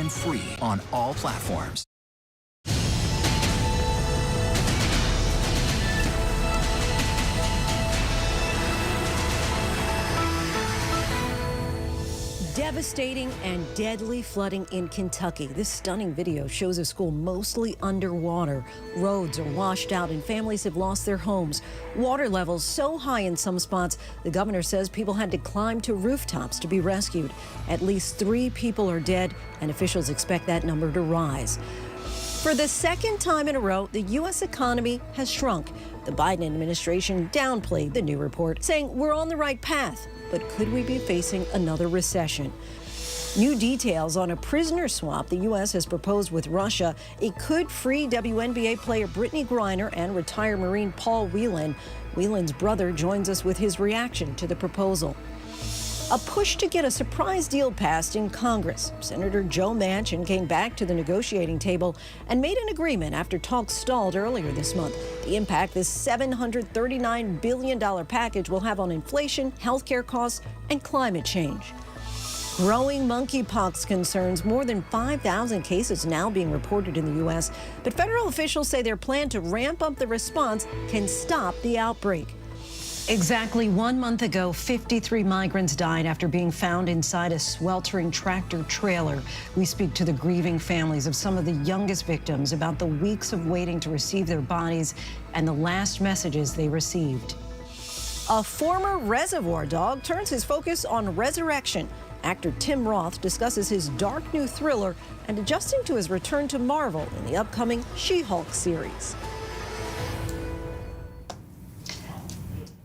and free on all platforms. Devastating and deadly flooding in Kentucky. This stunning video shows a school mostly underwater. Roads are washed out and families have lost their homes. Water levels so high in some spots, the governor says people had to climb to rooftops to be rescued. At least 3 people are dead, and officials expect that number to rise. For the second time in a row, the U.S. economy has shrunk. The Biden administration downplayed the new report, saying we're on the right path. But could we be facing another recession? New details on a prisoner swap the U.S. has proposed with Russia. It could free WNBA player Brittany Griner and retired Marine Paul Whelan. Whelan's brother joins us with his reaction to the proposal. A push to get a surprise deal passed in Congress. Senator Joe Manchin came back to the negotiating table and made an agreement after talks stalled earlier this month. The impact this $739 billion package will have on inflation, healthcare costs, and climate change. Growing monkeypox concerns. More than 5,000 cases now being reported in the U.S., but federal officials say their plan to ramp up the response can stop the outbreak. Exactly 1 month ago, 53 migrants died after being found inside a sweltering tractor trailer. We speak to the grieving families of some of the youngest victims about the weeks of waiting to receive their bodies and the last messages they received. A former reservoir dog turns his focus on resurrection. Actor Tim Roth discusses his dark new thriller and adjusting to his return to Marvel in the upcoming She-Hulk series.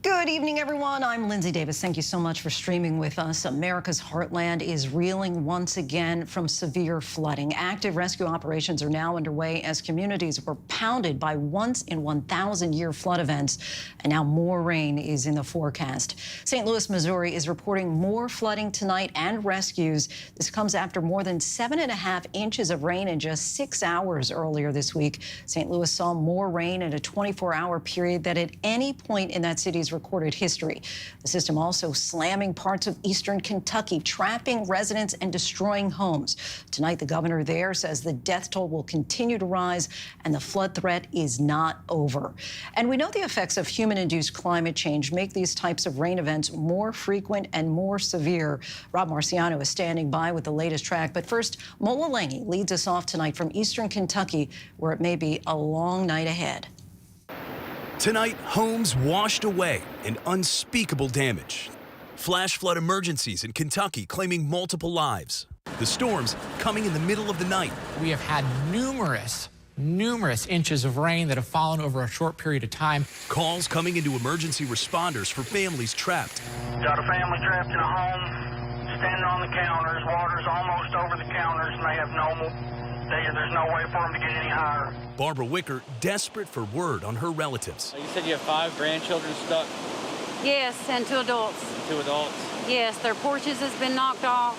Good evening, everyone. I'm Lindsay Davis. Thank you so much for streaming with us. America's Heartland is reeling once again from severe flooding. Active rescue operations are now underway as communities were pounded by once-in-1,000-year flood events, and now more rain is in the forecast. St. Louis, Missouri is reporting more flooding tonight and rescues. This comes after more than 7.5 inches of rain in just 6 hours earlier this week. St. Louis saw more rain in a 24-hour period than at any point in that city's recorded history. The system also slamming parts of eastern Kentucky, trapping residents and destroying homes. Tonight, the governor there says the death toll will continue to rise and the flood threat is not over. And we know the effects of human-induced climate change make these types of rain events more frequent and more severe. Rob Marciano is standing by with the latest track. But first, Mola Lange leads us off tonight from eastern Kentucky, where it may be a long night ahead. Tonight, homes washed away and unspeakable damage. Flash flood emergencies in Kentucky claiming multiple lives. The storms coming in the middle of the night. We have had numerous inches of rain that have fallen over a short period of time. Calls coming into emergency responders for families trapped. Got a family trapped in a home, standing on the counters. Water's almost over the counters, and they have there's no way for them to get any higher. Barbara Wicker desperate for word on her relatives. You said you have 5 grandchildren stuck? Yes, and 2 adults. 2 adults? Yes, their porches has been knocked off.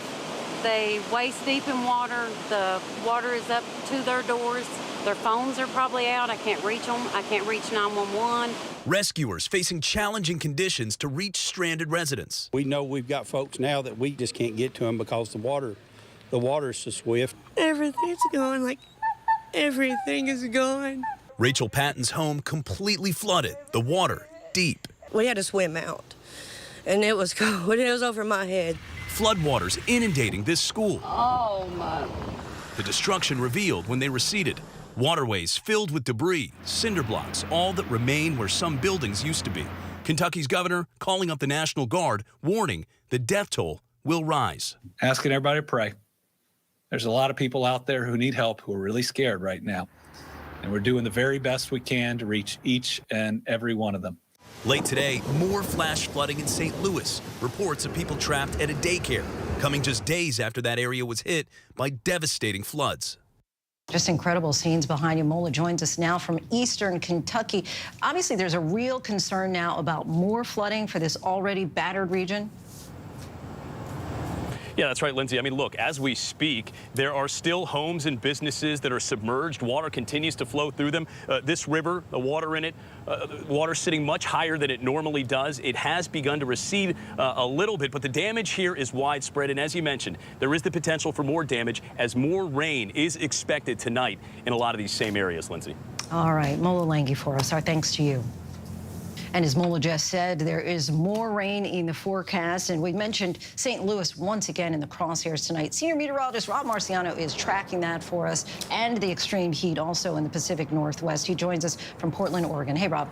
They waist deep in water. The water is up to their doors. Their phones are probably out. I can't reach them. I can't reach 911. Rescuers facing challenging conditions to reach stranded residents. We know we've got folks now that we just can't get to them because the water is so swift. Everything's gone, everything is gone. Rachel Patton's home completely flooded, the water deep. We had to swim out, and it was cold. It was over my head. Floodwaters inundating this school. Oh, my. The destruction revealed when they receded. Waterways filled with debris, cinder blocks, all that remain where some buildings used to be. Kentucky's governor calling up the National Guard, warning the death toll will rise. Asking everybody to pray. There's a lot of people out there who need help, who are really scared right now. And we're doing the very best we can to reach each and every one of them. Late today, more flash flooding in St. Louis. Reports of people trapped at a daycare, coming just days after that area was hit by devastating floods. Just incredible scenes behind you. Mola joins us now from eastern Kentucky. Obviously, there's a real concern now about more flooding for this already battered region. Yeah, that's right, Lindsay. I mean, look, as we speak, there are still homes and businesses that are submerged. Water continues to flow through them. This river, the water in it, water sitting much higher than it normally does. It has begun to recede a little bit, but the damage here is widespread. And as you mentioned, there is the potential for more damage as more rain is expected tonight in a lot of these same areas, Lindsay. All right, Mola Langi for us. Our thanks to you. And as Mola just said, there is more rain in the forecast. And we mentioned St. Louis once again in the crosshairs tonight. Senior meteorologist Rob Marciano is tracking that for us, and the extreme heat also in the Pacific Northwest. He joins us from Portland, Oregon. Hey, Rob.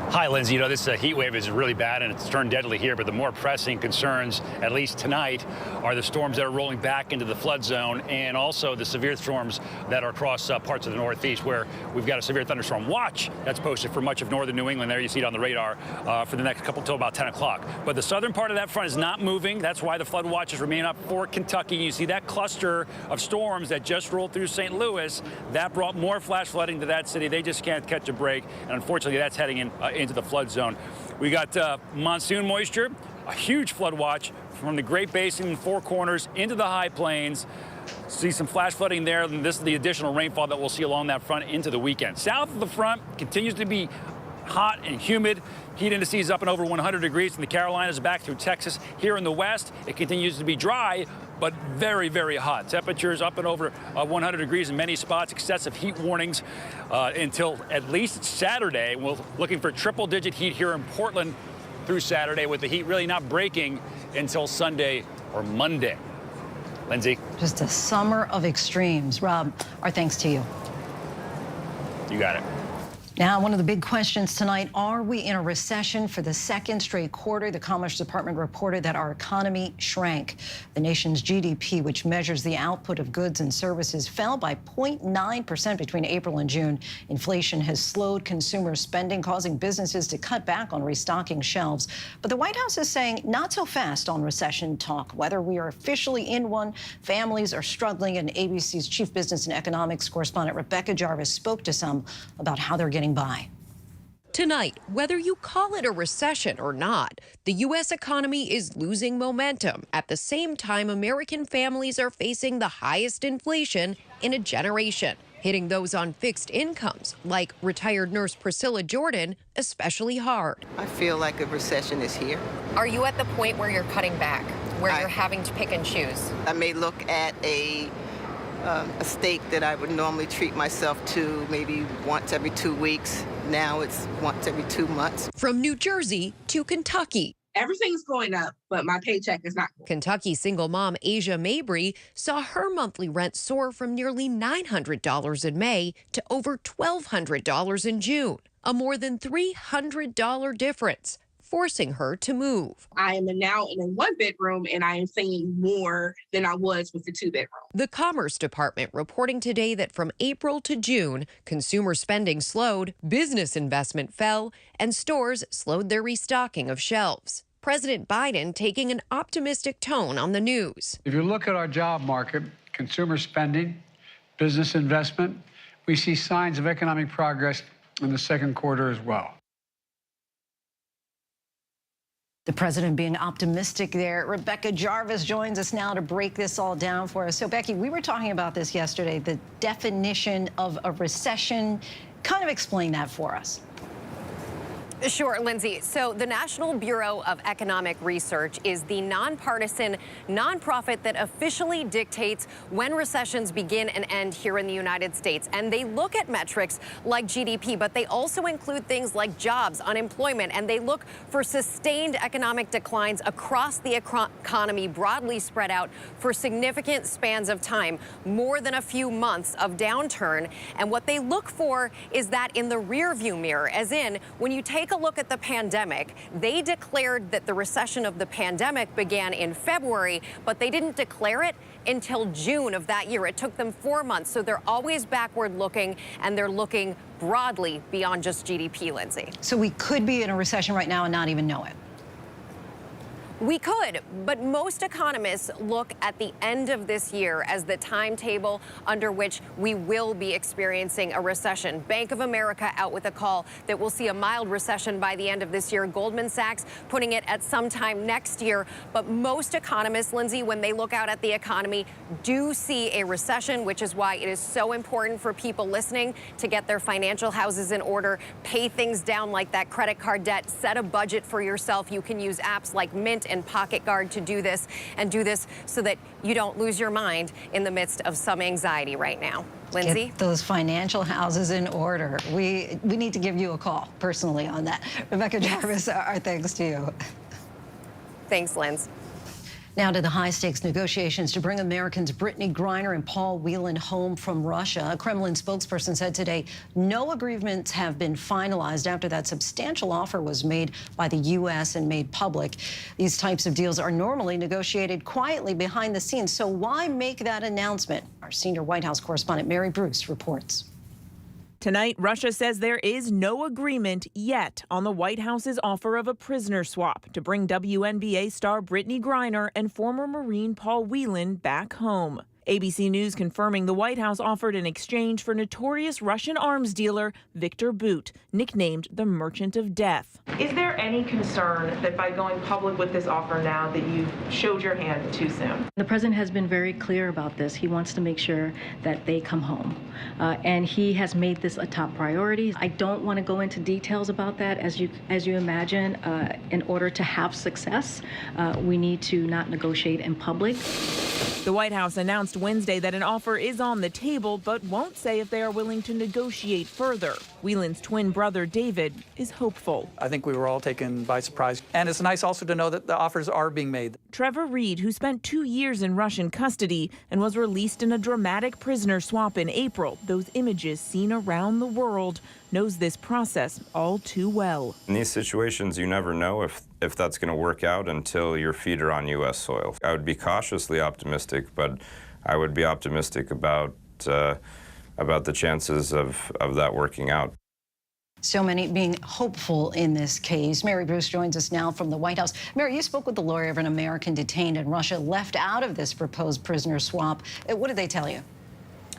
Hi, Lindsay. You know, this heat wave is really bad and it's turned deadly here, but the more pressing concerns, at least tonight, are the storms that are rolling back into the flood zone and also the severe storms that are across parts of the Northeast where we've got a severe thunderstorm watch that's posted for much of northern New England. There you see it on the radar for the next couple till about 10 o'clock. But the southern part of that front is not moving. That's why the flood watches remain up for Kentucky. You see that cluster of storms that just rolled through St. Louis. That brought more flash flooding to that city. They just can't catch a break. And unfortunately, that's heading into the flood zone. We got monsoon moisture, a huge flood watch from the Great Basin, Four Corners into the high plains. See some flash flooding there, and this is the additional rainfall that we'll see along that front into the weekend. South of the front continues to be hot and humid. Heat indices up and over 100 degrees in the Carolinas, back through Texas. Here in the west, it continues to be dry, but very, very hot. Temperatures up and over 100 degrees in many spots. Excessive heat warnings until at least Saturday. We're looking for triple-digit heat here in Portland through Saturday, with the heat really not breaking until Sunday or Monday. Lindsay. Just a summer of extremes. Rob, our thanks to you. You got it. Now, one of the big questions tonight, are we in a recession for the second straight quarter? The Commerce Department reported that our economy shrank. The nation's GDP, which measures the output of goods and services, fell by 0.9% between April and June. Inflation has slowed consumer spending, causing businesses to cut back on restocking shelves. But the White House is saying not so fast on recession talk. Whether we are officially in one, families are struggling, and ABC's chief business and economics correspondent Rebecca Jarvis spoke to some about how they're getting by. Tonight, whether you call it a recession or not, the U.S. economy is losing momentum. At the same time, American families are facing the highest inflation in a generation, hitting those on fixed incomes, like retired nurse Priscilla Jordan, especially hard. I feel like a recession is here. Are you at the point where you're cutting back, where you're having to pick and choose? I may look at a steak that I would normally treat myself to maybe once every 2 weeks. Now it's once every 2 months. From New Jersey to Kentucky. Everything's going up, but my paycheck is not. Kentucky single mom Asia Mabry saw her monthly rent soar from nearly $900 in May to over $1,200 in June, a more than $300 difference, forcing her to move. I am now in a 1-bedroom, and I am paying more than I was with the 2-bedroom. The Commerce Department reporting today that from April to June, consumer spending slowed, business investment fell, and stores slowed their restocking of shelves. President Biden taking an optimistic tone on the news. If you look at our job market, consumer spending, business investment, we see signs of economic progress in the second quarter as well. The president being optimistic there. Rebecca Jarvis joins us now to break this all down for us. So, Becky, we were talking about this yesterday, the definition of a recession. Kind of explain that for us. Sure, Lindsay. So the National Bureau of Economic Research is the nonpartisan nonprofit that officially dictates when recessions begin and end here in the United States. And they look at metrics like GDP, but they also include things like jobs, unemployment, and they look for sustained economic declines across the economy, broadly spread out for significant spans of time, more than a few months of downturn. And what they look for is that in the rearview mirror, as in when you take a look at the pandemic, they declared that the recession of the pandemic began in February, but they didn't declare it until June of that year. It took them 4 months. So they're always backward looking, and they're looking broadly beyond just GDP, Lindsay. So we could be in a recession right now and not even know it. We could, but most economists look at the end of this year as the timetable under which we will be experiencing a recession. Bank of America out with a call that we'll see a mild recession by the end of this year. Goldman Sachs putting it at sometime next year. But most economists, Lindsay, when they look out at the economy, do see a recession, which is why it is so important for people listening to get their financial houses in order, pay things down like that credit card debt, set a budget for yourself. You can use apps like Mint and Pocket Guard to do this, and do this so that you don't lose your mind in the midst of some anxiety right now. Lindsay? Get those financial houses in order. We need to give you a call personally on that. Rebecca Jarvis, our thanks to you. Thanks, Linz. Now to the high-stakes negotiations to bring Americans Brittany Griner and Paul Whelan home from Russia. A Kremlin spokesperson said today no agreements have been finalized after that substantial offer was made by the U.S. and made public. These types of deals are normally negotiated quietly behind the scenes, so why make that announcement? Our senior White House correspondent Mary Bruce reports. Tonight, Russia says there is no agreement yet on the White House's offer of a prisoner swap to bring WNBA star Brittany Griner and former Marine Paul Whelan back home. ABC News confirming the White House offered an exchange for notorious Russian arms dealer Viktor Bout, nicknamed the Merchant of Death. Is there any concern that by going public with this offer now that you showed your hand too soon? The president has been very clear about this. He wants to make sure that they come home. And he has made this a top priority. I don't want to go into details about that. As you imagine, in order to have success, we need to not negotiate in public. The White House announced Wednesday that an offer is on the table, but won't say if they are willing to negotiate further. Whelan's twin brother, David, is hopeful. I think we were all taken by surprise. And it's nice also to know that the offers are being made. Trevor Reed, who spent 2 years in Russian custody and was released in a dramatic prisoner swap in April, those images seen around the world, knows this process all too well. In these situations, you never know if that's going to work out until your feet are on U.S. soil. I would be cautiously optimistic, but I would be optimistic about the chances of that working out. So many being hopeful in this case. Mary Bruce joins us now from the White House. Mary, you spoke with the lawyer of an American detained in Russia left out of this proposed prisoner swap. What did they tell you?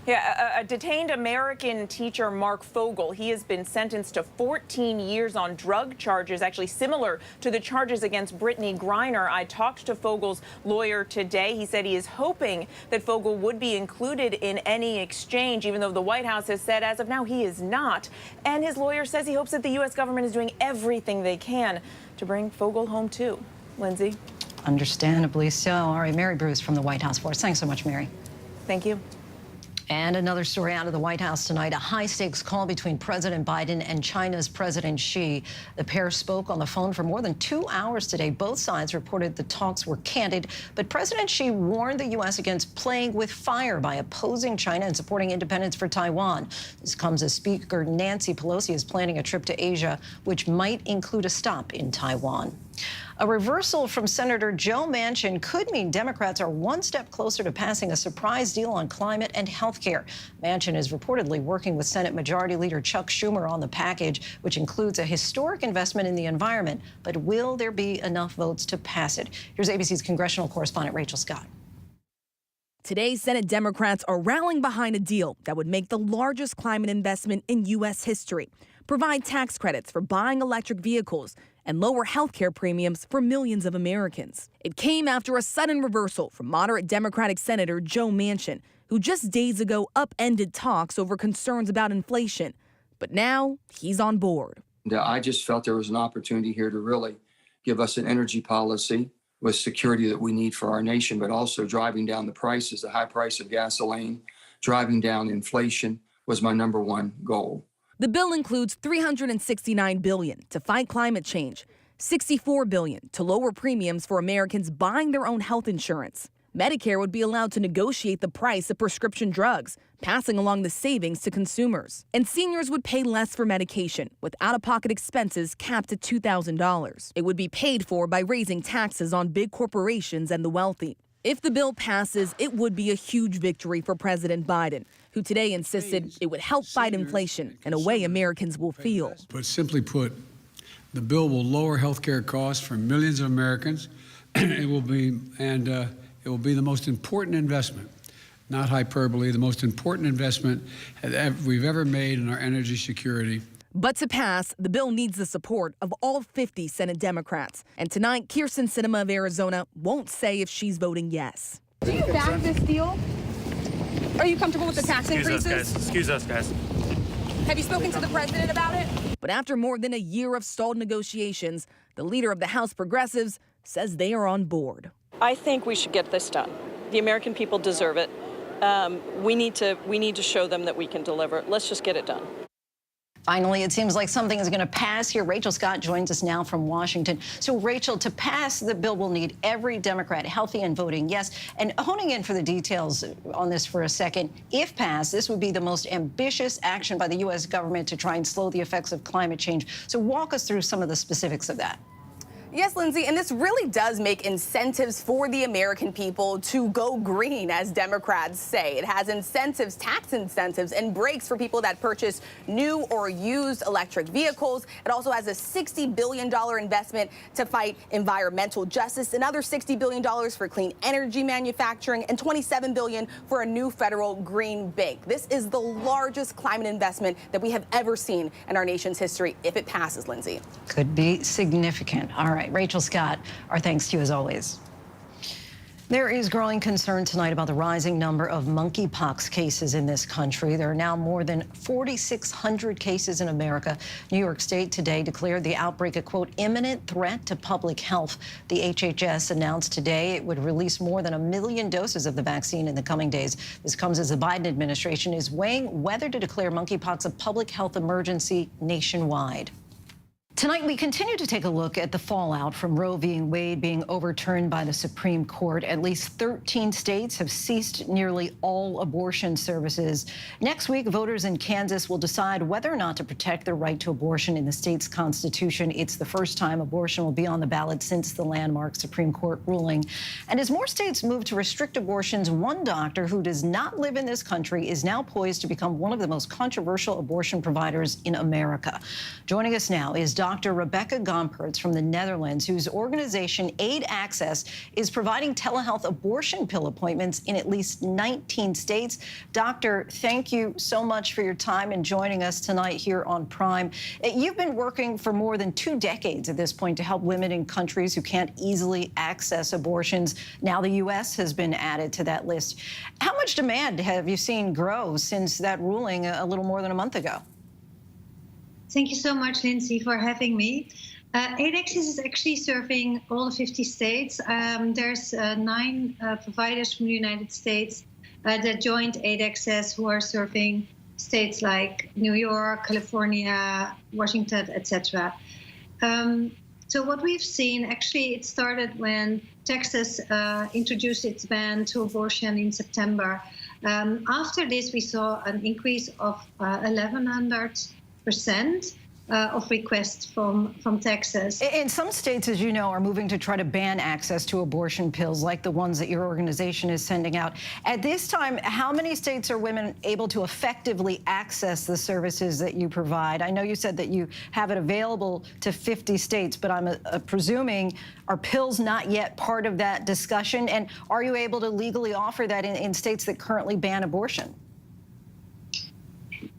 Yeah, a detained American teacher, Mark Fogel, he has been sentenced to 14 years on drug charges, actually similar to the charges against Brittany Griner. I talked to Fogel's lawyer today. He said he is hoping that Fogel would be included in any exchange, even though the White House has said as of now he is not. And his lawyer says he hopes that the U.S. government is doing everything they can to bring Fogel home, too. Lindsay? Understandably so. All right, Mary Bruce from the White House for us. Thanks so much, Mary. Thank you. And another story out of the White House tonight, a high-stakes call between President Biden and China's President Xi. The pair spoke on the phone for more than 2 hours today. Both sides reported the talks were candid, but President Xi warned the U.S. against playing with fire by opposing China and supporting independence for Taiwan. This comes as Speaker Nancy Pelosi is planning a trip to Asia, which might include a stop in Taiwan. A reversal from Senator Joe Manchin could mean Democrats are one step closer to passing a surprise deal on climate and health care. Manchin is reportedly working with Senate Majority Leader Chuck Schumer on the package, which includes a historic investment in the environment. But will there be enough votes to pass it? Here's ABC's congressional correspondent Rachel Scott. Today, Senate Democrats are rallying behind a deal that would make the largest climate investment in U.S. history, provide tax credits for buying electric vehicles, and lower health care premiums for millions of Americans. It came after a sudden reversal from moderate Democratic Senator Joe Manchin, who just days ago upended talks over concerns about inflation. But now he's on board. I just felt there was an opportunity here to really give us an energy policy with security that we need for our nation, but also driving down the prices, the high price of gasoline, driving down inflation was my number one goal. The bill includes $369 billion to fight climate change, $64 billion to lower premiums for Americans buying their own health insurance. Medicare would be allowed to negotiate the price of prescription drugs, passing along the savings to consumers. And seniors would pay less for medication, with out-of-pocket expenses capped at $2,000. It would be paid for by raising taxes on big corporations and the wealthy. If the bill passes, it would be a huge victory for President Biden, who today insisted it would help fight inflation in a way Americans will feel. But simply put, the bill will lower health care costs for millions of Americans, It will be the most important investment, not hyperbole, the most important investment we've ever made in our energy security. But to pass, the bill needs the support of all 50 Senate Democrats. And tonight, Kirsten Sinema of Arizona won't say if she's voting yes. Do you back this deal? Are you comfortable with the tax increases? Excuse us, guys. Have you spoken to the president about it? But after more than a year of stalled negotiations, the leader of the House Progressives says they are on board. I think we should get this done. The American people deserve it. We need to show them that we can deliver. Let's just get it done. Finally, it seems like something is going to pass here. Rachel Scott joins us now from Washington. So, Rachel, to pass the bill will need every Democrat healthy and voting yes. And honing in for the details on this for a second, if passed, this would be the most ambitious action by the U.S. government to try and slow the effects of climate change. So walk us through some of the specifics of that. Yes, Lindsay, and this really does make incentives for the American people to go green, as Democrats say. It has incentives, tax incentives, and breaks for people that purchase new or used electric vehicles. It also has a $60 billion investment to fight environmental justice, another $60 billion for clean energy manufacturing, and $27 billion for a new federal green bank. This is the largest climate investment that we have ever seen in our nation's history, if it passes, Lindsay. Could be significant. All right, Rachel Scott, our thanks to you as always. There is growing concern tonight about the rising number of monkeypox cases in this country. There are now more than 4,600 cases in America. New York State today declared the outbreak a, quote, imminent threat to public health. The HHS announced today it would release more than 1 million doses of the vaccine in the coming days. This comes as the Biden administration is weighing whether to declare monkeypox a public health emergency nationwide. Tonight, we continue to take a look at the fallout from Roe v. Wade being overturned by the Supreme Court. At least 13 states have ceased nearly all abortion services. Next week, voters in Kansas will decide whether or not to protect their right to abortion in the state's constitution. It's the first time abortion will be on the ballot since the landmark Supreme Court ruling. And as more states move to restrict abortions, one doctor who does not live in this country is now poised to become one of the most controversial abortion providers in America. Joining us now is Dr. Rebecca Gompertz from the Netherlands, whose organization Aid Access is providing telehealth abortion pill appointments in at least 19 states. Doctor, thank you so much for your time and joining us tonight here on Prime. You've been working for more than 2 decades at this point to help women in countries who can't easily access abortions. Now the U.S. has been added to that list. How much demand have you seen grow since that ruling a little more than a month ago? Thank you so much, Lindsay, for having me. Aid Access is actually serving all the 50 states. There's 9 providers from the United States that joined Aid Access who are serving states like New York, California, Washington, etc. So what we've seen, actually, it started when Texas introduced its ban to abortion in September. After this, we saw an increase of 1,100% of requests from Texas. And some states, as you know, are moving to try to ban access to abortion pills like the ones that your organization is sending out. At this time, how many states are women able to effectively access the services that you provide? I know you said that you have it available to 50 states, but I'm presuming, are pills not yet part of that discussion? And are you able to legally offer that in states that currently ban abortion?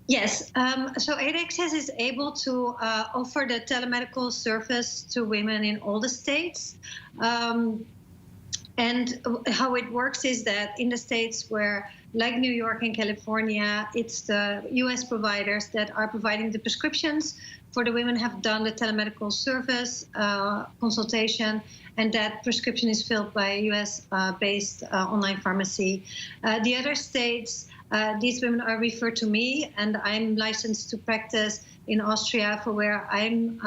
Yes, so Aid Access is able to offer the telemedical service to women in all the states. And how it works is that in the states where, like New York and California, it's the U.S. providers that are providing the prescriptions for the women have done the telemedical service consultation, and that prescription is filled by a U.S.-based online pharmacy. The other states, these women are referred to me, and I'm licensed to practice in Austria, for where I'm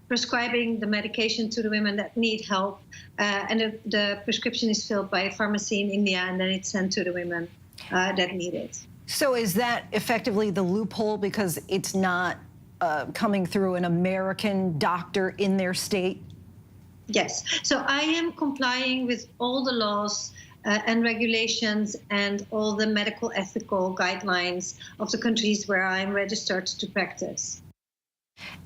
prescribing the medication to the women that need help. And the prescription is filled by a pharmacy in India, and then it's sent to the women that need it. So is that effectively the loophole because it's not coming through an American doctor in their state? Yes. So I am complying with all the laws and regulations and all the medical ethical guidelines of the countries where I'm registered to practice.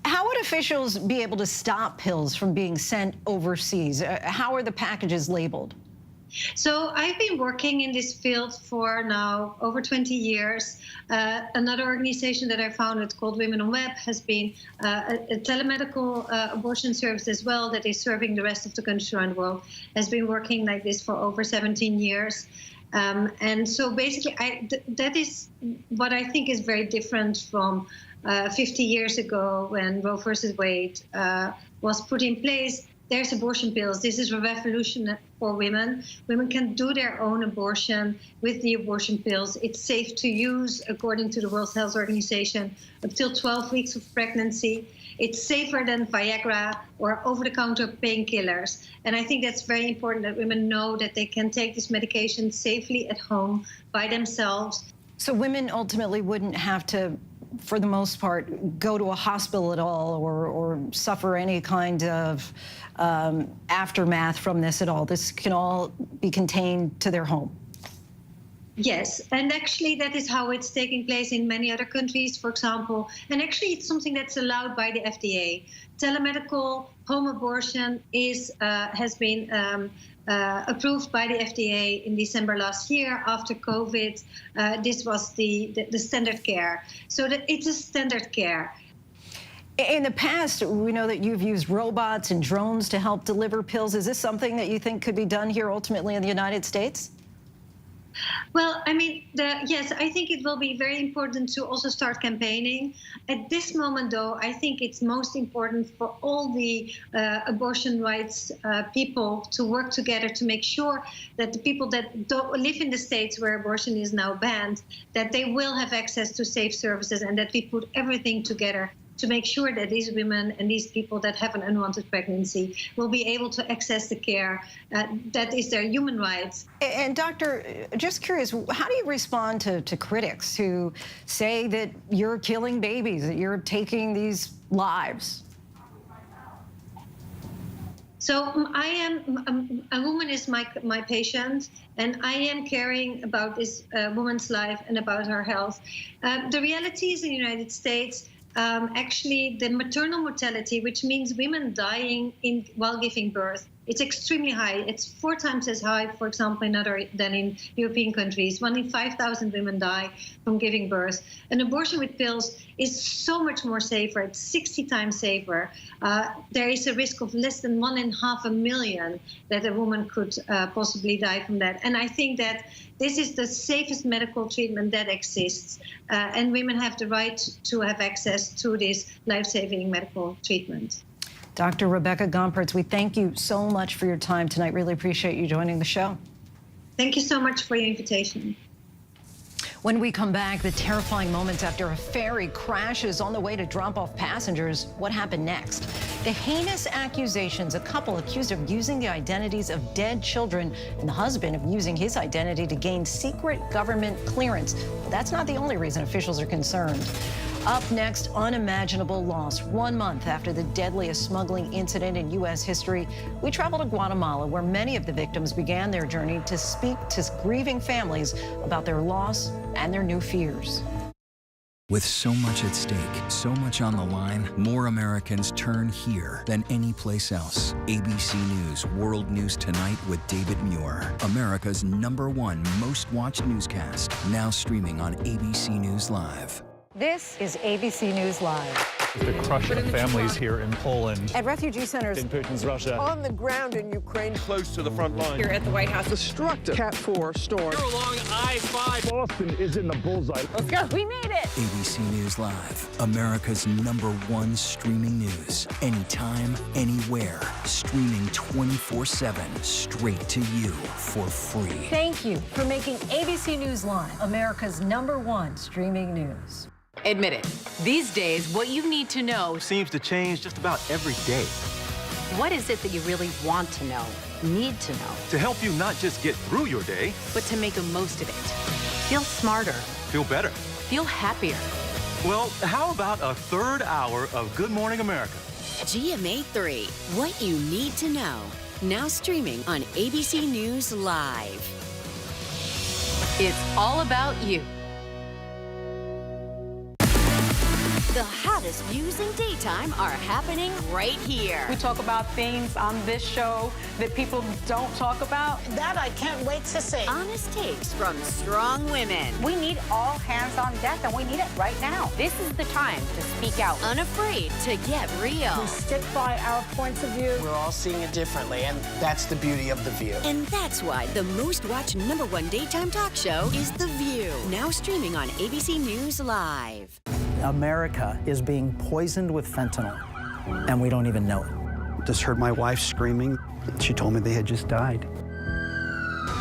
How would officials be able to stop pills from being sent overseas? How are the packages labeled? So I've been working in this field for now over 20 years. Another organization that I founded called Women on Web has been a telemedical abortion service as well that is serving the rest of the countries around the world, has been working like this for over 17 years. And so basically, that is what I think is very different from 50 years ago when Roe versus Wade was put in place. There's abortion pills. This is a revolution for women. Women can do their own abortion with the abortion pills. It's safe to use, according to the World Health Organization, up till 12 weeks of pregnancy. It's safer than Viagra or over-the-counter painkillers. And I think that's very important that women know that they can take this medication safely at home by themselves. So women ultimately wouldn't have to, for the most part, go to a hospital at all or suffer any kind of aftermath from this at all. This can all be contained to their home. Yes, and actually that is how it's taking place in many other countries, for example. And actually it's something that's allowed by the FDA. Telemedical home abortion has been approved by the FDA in December last year after COVID. This was the standard care. So that it's a standard care. In the past, we know that you've used robots and drones to help deliver pills. Is this something that you think could be done here ultimately in the United States? Well, I mean, yes, I think it will be very important to also start campaigning. At this moment, though, I think it's most important for all the abortion rights people to work together to make sure that the people that don't live in the states where abortion is now banned, that they will have access to safe services and that we put everything together to make sure that these women and these people that have an unwanted pregnancy will be able to access the care that is their human rights. And doctor, just curious, how do you respond to critics who say that you're killing babies, that you're taking these lives? So I am, a woman is my patient, and I am caring about this woman's life and about her health. The reality is in the United States, actually the maternal mortality, which means women dying while giving birth, it's extremely high. It's 4 times as high, for example, than in European countries. 1 in 5,000 women die from giving birth. An abortion with pills is so much more safer. It's 60 times safer. There is a risk of less than 1 in 500,000 that a woman could possibly die from that. And I think that this is the safest medical treatment that exists. And women have the right to have access to this life-saving medical treatment. Dr. Rebecca Gompertz, we thank you so much for your time tonight. Really appreciate you joining the show. Thank you so much for your invitation. When we come back, the terrifying moments after a ferry crashes on the way to drop off passengers. What happened next? The heinous accusations, a couple accused of using the identities of dead children and the husband of using his identity to gain secret government clearance. But that's not the only reason officials are concerned. Up next, unimaginable loss. 1 month after the deadliest smuggling incident in U.S. history, we travel to Guatemala, where many of the victims began their journey to speak to grieving families about their loss and their new fears. With so much at stake, so much on the line, more Americans turn here than any place else. ABC News World News Tonight with David Muir, America's #1 most watched newscast, now streaming on ABC News Live. This is ABC News Live. The crush of families here in Poland. At refugee centers. In Putin's Russia. On the ground in Ukraine. Close to the front line. Here at the White House. Destructive Cat 4 storm. Here along I-5. Boston is in the bullseye. Let's go. We made it. ABC News Live, America's #1 streaming news. Anytime, anywhere. Streaming 24/7, straight to you for free. Thank you for making ABC News Live America's #1 streaming news. Admit it, these days, what you need to know seems to change just about every day. What is it that you really want to know, need to know? To help you not just get through your day, but to make the most of it. Feel smarter. Feel better. Feel happier. Well, how about a 3rd hour of Good Morning America? GMA 3, what you need to know. Now streaming on ABC News Live. It's all about you. The hottest views in daytime are happening right here. We talk about things on this show that people don't talk about. That I can't wait to see. Honest takes from strong women. We need all hands on deck, and we need it right now. This is the time to speak out. Unafraid to get real. We stick by our points of view. We're all seeing it differently, and that's the beauty of The View. And that's why the most watched #1 daytime talk show is The View. Now streaming on ABC News Live. America is being poisoned with fentanyl, and we don't even know it. Just heard my wife screaming. She told me they had just died.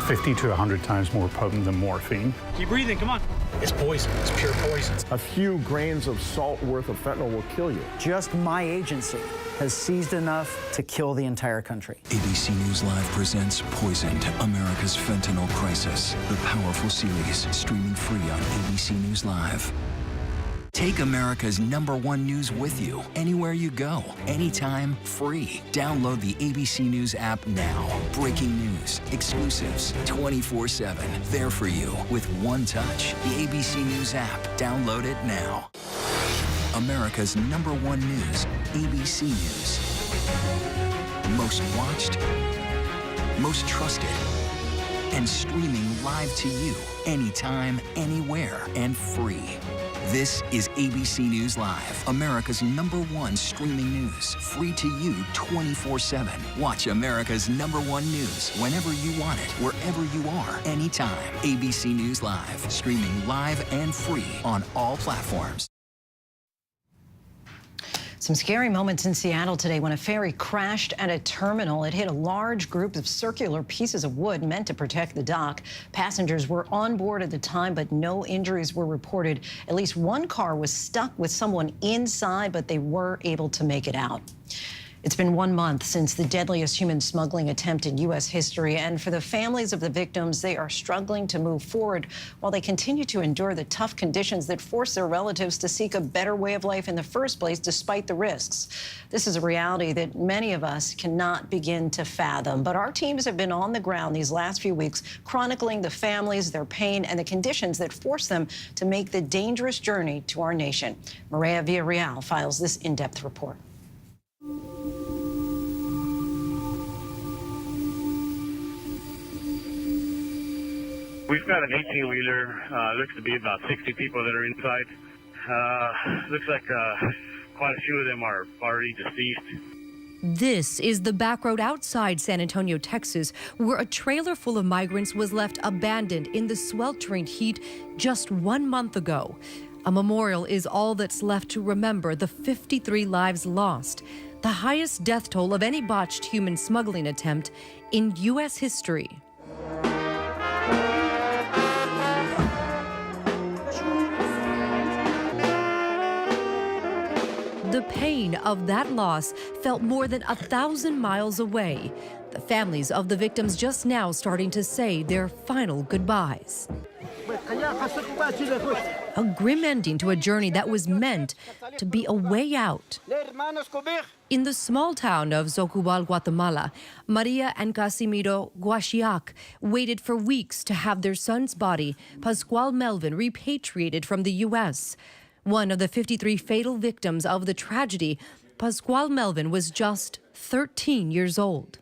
50 to 100 times more potent than morphine. Keep breathing, come on. It's poison, it's pure poison. A few grains of salt worth of fentanyl will kill you. Just my agency has seized enough to kill the entire country. ABC News Live presents Poisoned, America's Fentanyl Crisis. The powerful series, streaming free on ABC News Live. Take America's #1 news with you anywhere you go, anytime, free. Download the ABC News app now. Breaking news, exclusives, 24/7. There for you with one touch. The ABC News app. Download it now. America's #1 news, ABC News. Most watched, most trusted, and streaming live to you anytime, anywhere, and free. This is ABC News Live, America's #1 streaming news. Free to you 24/7. Watch America's #1 news whenever you want it, wherever you are, anytime. ABC News Live, streaming live and free on all platforms. Some scary moments in Seattle today when a ferry crashed at a terminal. It hit a large group of circular pieces of wood meant to protect the dock. Passengers were on board at the time, but no injuries were reported. At least one car was stuck with someone inside, but they were able to make it out. It's been 1 month since the deadliest human smuggling attempt in U.S. history, and for the families of the victims, they are struggling to move forward while they continue to endure the tough conditions that force their relatives to seek a better way of life in the first place, despite the risks. This is a reality that many of us cannot begin to fathom, but our teams have been on the ground these last few weeks, chronicling the families, their pain, and the conditions that force them to make the dangerous journey to our nation. Maria Villarreal files this in-depth report. We've got an 18-wheeler. Looks to be about 60 people that are inside. Looks like quite a few of them are already deceased. This is the back road outside San Antonio, Texas, where a trailer full of migrants was left abandoned in the sweltering heat just 1 month ago. A memorial is all that's left to remember the 53 lives lost, the highest death toll of any botched human smuggling attempt in U.S. history. The pain of that loss felt more than 1,000 miles away. The families of the victims just now starting to say their final goodbyes. A grim ending to a journey that was meant to be a way out. In the small town of Zocubal, Guatemala, Maria and Casimiro Guaxiac waited for weeks to have their son's body, Pascual Melvin, repatriated from the U.S. One of the 53 fatal victims of the tragedy, Pascual Melvin was just 13 years old.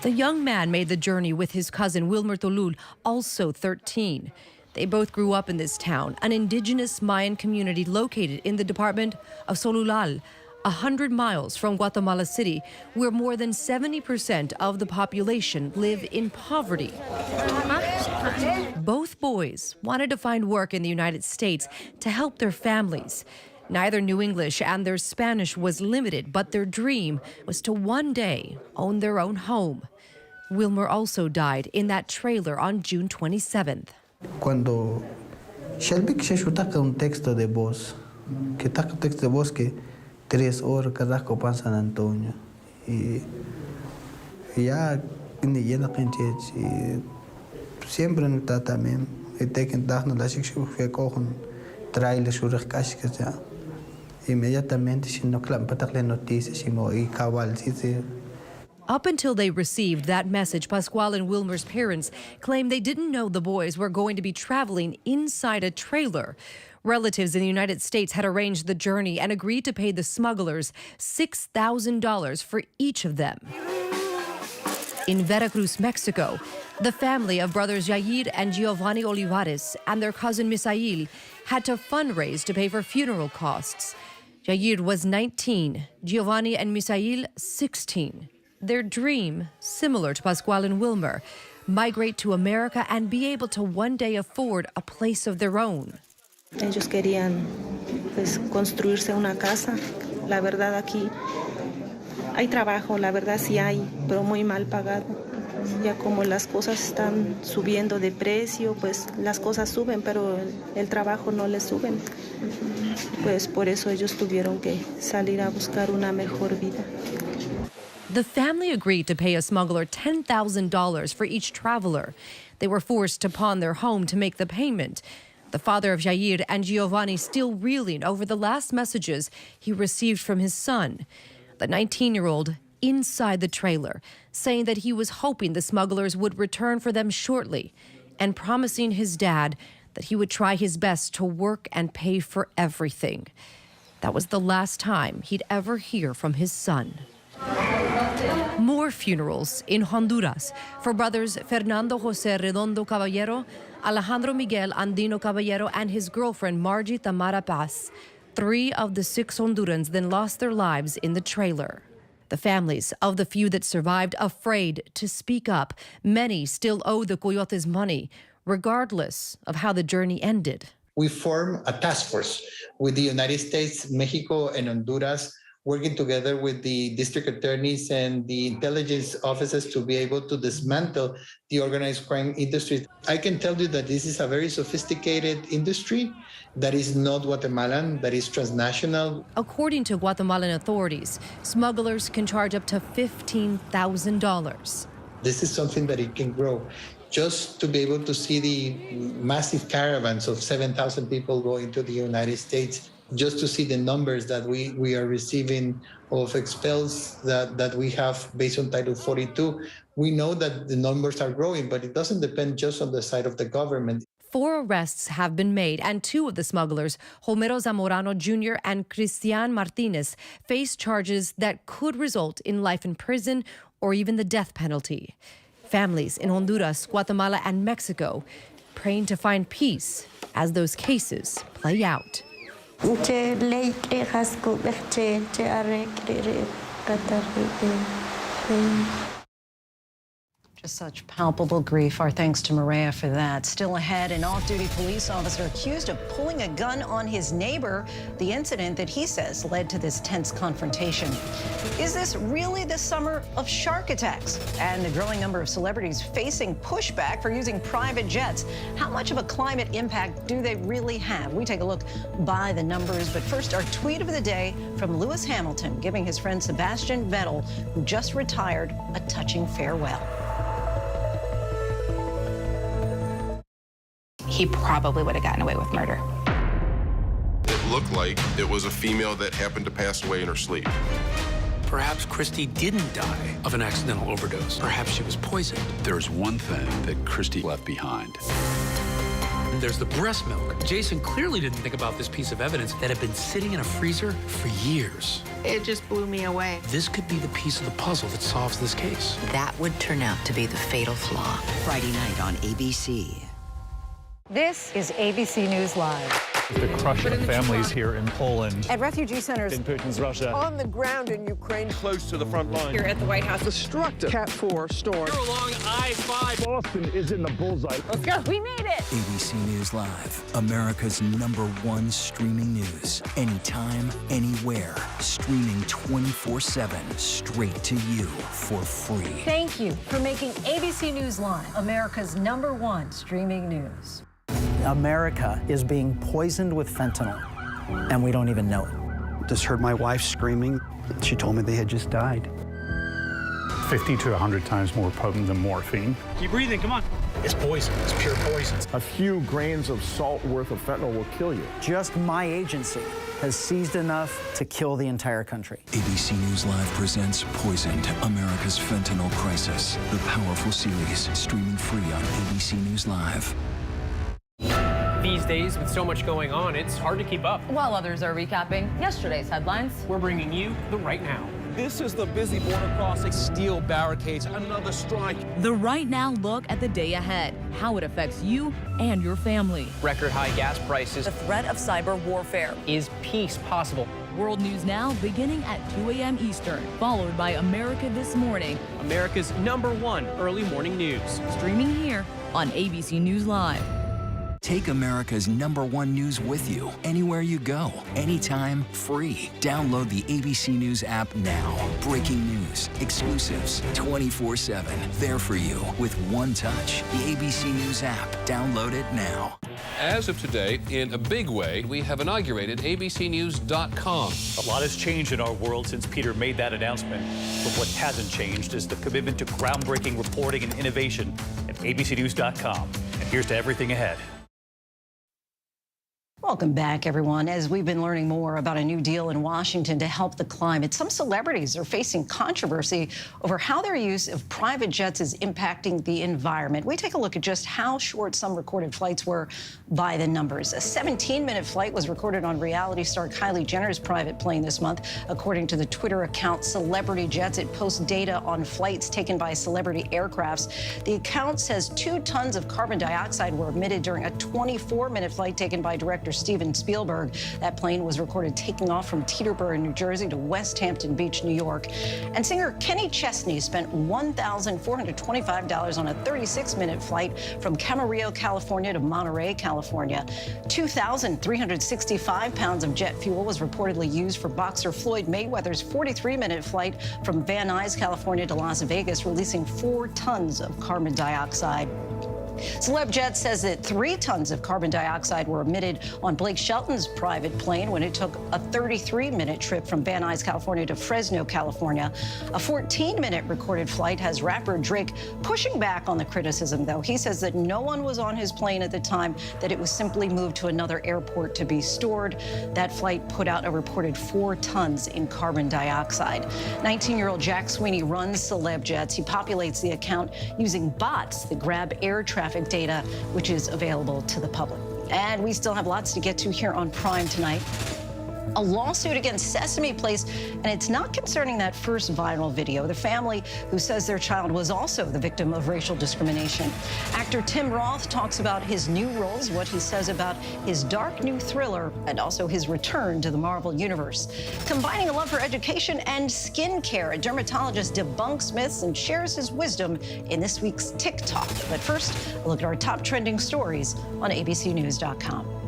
The young man made the journey with his cousin Wilmer Tolul, also 13. They both grew up in this town, an indigenous Mayan community located in the department of Solulal, 100 miles from Guatemala City, where more than 70% of the population live in poverty. Both boys wanted to find work in the United States to help their families. Neither knew English and their Spanish was limited, but their dream was to one day own their own home. Wilmer also died in that trailer on June 27th. Cuando Shelby se shutaka un texto de voz, que taca texto de voz que 3 horas carrasco pan San Antonio. Y ya ni llena gente siempre no está también. betekent dag nadat ik zo verkochen trailer surg kashkas ja. Inmediatamente si no klam patakle noticias si mo ikawal si. Up until they received that message, Pascual and Wilmer's parents claimed they didn't know the boys were going to be traveling inside a trailer. Relatives in the United States had arranged the journey and agreed to pay the smugglers $6,000 for each of them. In Veracruz, Mexico, the family of brothers Yair and Giovanni Olivares and their cousin Misail had to fundraise to pay for funeral costs. Yair was 19, Giovanni and Misail 16. Their dream, similar to Pascual and Wilmer, migrate to America and be able to one day afford a place of their own. Ellos querían pues construirse una casa. La verdad aquí hay trabajo, la verdad sí hay, pero muy mal pagado. Ya como las cosas están subiendo de precio, pues las cosas suben, pero el trabajo no les suben. Pues por eso ellos tuvieron que salir a buscar una mejor vida. The family agreed to pay a smuggler $10,000 for each traveler. They were forced to pawn their home to make the payment. The father of Yair and Giovanni still reeling over the last messages he received from his son, the 19-year-old inside the trailer, saying that he was hoping the smugglers would return for them shortly and promising his dad that he would try his best to work and pay for everything. That was the last time he'd ever hear from his son. More funerals in Honduras for brothers Fernando José Redondo Caballero, Alejandro Miguel Andino Caballero, and his girlfriend Margie Tamara Paz. 3 of the 6 Hondurans then lost their lives in the trailer. The families of the few that survived afraid to speak up. Many still owe the coyotes money, regardless of how the journey ended. We formed a task force with the United States, Mexico, and Honduras, working together with the district attorneys and the intelligence officers to be able to dismantle the organized crime industry. I can tell you that this is a very sophisticated industry that is not Guatemalan, that is transnational. According to Guatemalan authorities, smugglers can charge up to $15,000. This is something that it can grow. Just to be able to see the massive caravans of 7,000 people going to the United States, just to see the numbers that we are receiving of expels that we have based on Title 42, we know that the numbers are growing, but it doesn't depend just on the side of the government. 4 arrests have been made, and 2 of the smugglers, Homero Zamorano Jr. and Cristian Martinez, face charges that could result in life in prison or even the death penalty. Families in Honduras, Guatemala, and Mexico praying to find peace as those cases play out. Just such palpable grief. Our thanks to Maria for that. Still ahead, an off-duty police officer accused of pulling a gun on his neighbor, the incident that he says led to this tense confrontation. Is this really the summer of shark attacks? And a growing number of celebrities facing pushback for using private jets. How much of a climate impact do they really have? We take a look by the numbers, but first, our tweet of the day from Lewis Hamilton giving his friend Sebastian Vettel, who just retired, a touching farewell. He probably would have gotten away with murder. It looked like it was a female that happened to pass away in her sleep. Perhaps Christy didn't die of an accidental overdose. Perhaps she was poisoned. There's one thing that Christy left behind. There's the breast milk. Jason clearly didn't think about this piece of evidence that had been sitting in a freezer for years. It just blew me away. This could be the piece of the puzzle that solves this case. That would turn out to be the fatal flaw. Friday night on ABC. This is ABC News Live. The crush of families here in Poland. At refugee centers In Putin's Russia. On the ground in Ukraine, Close to the front line. here at the White House, destructive Cat 4 storm. You're along I-5. Boston is in the bullseye. Let's go. We made it. ABC News Live, America's #1 streaming news. Anytime, anywhere. Streaming 24/7, straight to you for free. Thank you for making ABC News Live America's #1 streaming news. America is being poisoned with fentanyl, and we don't even know it. Just heard my wife screaming. She told me they had just died. 50 to 100 times more potent than morphine. Keep breathing, come on. It's poison, it's pure poison. A few grains of salt worth of fentanyl will kill you. Just my agency has seized enough to kill the entire country. ABC News Live presents Poisoned, America's Fentanyl Crisis. The powerful series, streaming free on ABC News Live. These days, with so much going on, it's hard to keep up. While others are recapping yesterday's headlines, we're bringing you the right now. This is the busy border crossing. Steel barricades, another strike. The right now look at the day ahead, how it affects you and your family. Record high gas prices. The threat of cyber warfare. Is peace possible? World News Now beginning at 2 a.m. Eastern, followed by America This Morning. America's #1 early morning news. Streaming here on ABC News Live. Take America's #1 news with you anywhere you go, anytime, free. Download the ABC News app now. Breaking news, exclusives, 24/7. There for you with one touch. The ABC News app. Download it now. As of today, in a big way, we have inaugurated abcnews.com. A lot has changed in our world since Peter made that announcement. But what hasn't changed is the commitment to groundbreaking reporting and innovation at abcnews.com. And here's to everything ahead. Welcome back, everyone. As we've been learning more about a new deal in Washington to help the climate, some celebrities are facing controversy over how their use of private jets is impacting the environment. We take a look at just how short some recorded flights were by the numbers. A 17-minute flight was recorded on reality star Kylie Jenner's private plane this month. According to the Twitter account Celebrity Jets, it posts data on flights taken by celebrity aircrafts. The account says 2 tons of carbon dioxide were emitted during a 24-minute flight taken by director Steven Spielberg. That plane was recorded taking off from Teterboro, New Jersey to West Hampton Beach, New York. And singer Kenny Chesney spent $1,425 on a 36-minute flight from Camarillo, California to Monterey, California. 2,365 pounds of jet fuel was reportedly used for boxer Floyd Mayweather's 43-minute flight from Van Nuys, California to Las Vegas, releasing 4 tons of carbon dioxide. CelebJet says that 3 tons of carbon dioxide were emitted on Blake Shelton's private plane when it took a 33-minute trip from Van Nuys, California to Fresno, California. A 14-minute recorded flight has rapper Drake pushing back on the criticism, though. He says that no one was on his plane at the time, that it was simply moved to another airport to be stored. That flight put out a reported 4 tons in carbon dioxide. 19-year-old Jack Sweeney runs CelebJets. He populates the account using bots that grab air traffic data, which is available to the public. And we still have lots to get to here on Prime tonight. A lawsuit against Sesame Place, and it's not concerning that first viral video. The family who says their child was also the victim of racial discrimination. Actor Tim Roth talks about his new roles, what he says about his dark new thriller, and also his return to the Marvel Universe. Combining a love for education and skincare, a dermatologist debunks myths and shares his wisdom in this week's TikTok. But first, a look at our top trending stories on abcnews.com.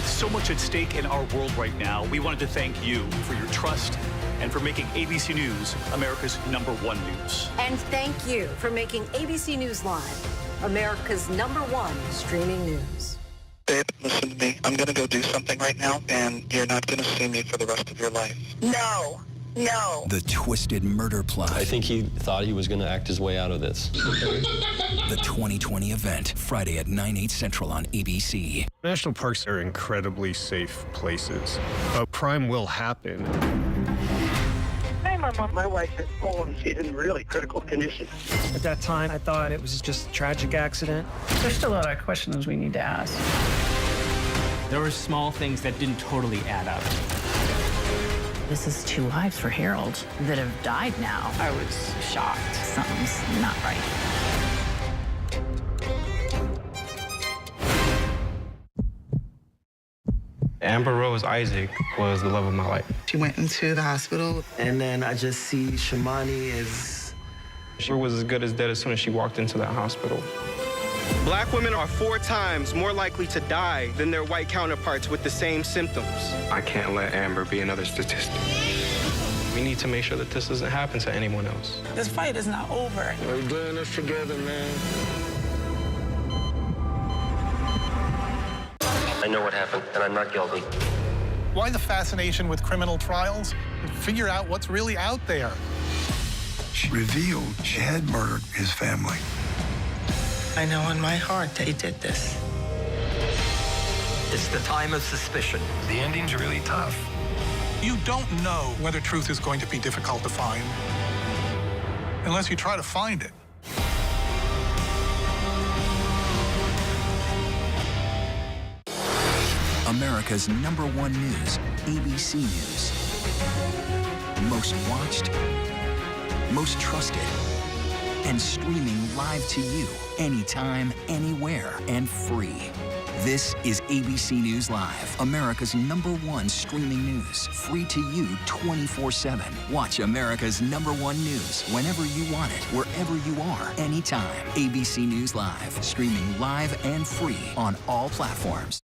So much at stake in our world right now. We wanted to thank you for your trust and for making ABC News America's #1 news. And thank you for making ABC News Live America's #1 streaming news. Babe, listen to me. I'm going to go do something right now, and you're not going to see me for the rest of your life. No. No. The twisted murder plot. I think he thought he was going to act his way out of this. The 2020 event, Friday at 9/8 Central on ABC. National parks are incredibly safe places. A crime will happen. Hey, Mama. My wife is home. She's in really critical condition. At that time, I thought it was just a tragic accident. There's still a lot of questions we need to ask. There were small things that didn't totally add up. This is 2 lives for Harold that have died now. I was shocked. Something's not right. Amber Rose Isaac was the love of my life. She went into the hospital. And then I just see Shamani she was as good as dead as soon as she walked into that hospital. Black women are 4 times more likely to die than their white counterparts with the same symptoms. I can't let Amber be another statistic. We need to make sure that this doesn't happen to anyone else. This fight is not over. We're doing this together, man. I know what happened, and I'm not guilty. Why the fascination with criminal trials? Figure out what's really out there. She revealed she had murdered his family. I know in my heart they did this. It's the time of suspicion. The ending's really tough. You don't know whether truth is going to be difficult to find unless you try to find it. America's #1 news, ABC News. Most watched, most trusted, and streaming live to you anytime, anywhere, and free. This is ABC News Live, America's #1 streaming news, free to you 24/7. Watch America's #1 news whenever you want it, wherever you are, anytime. ABC News Live, streaming live and free on all platforms.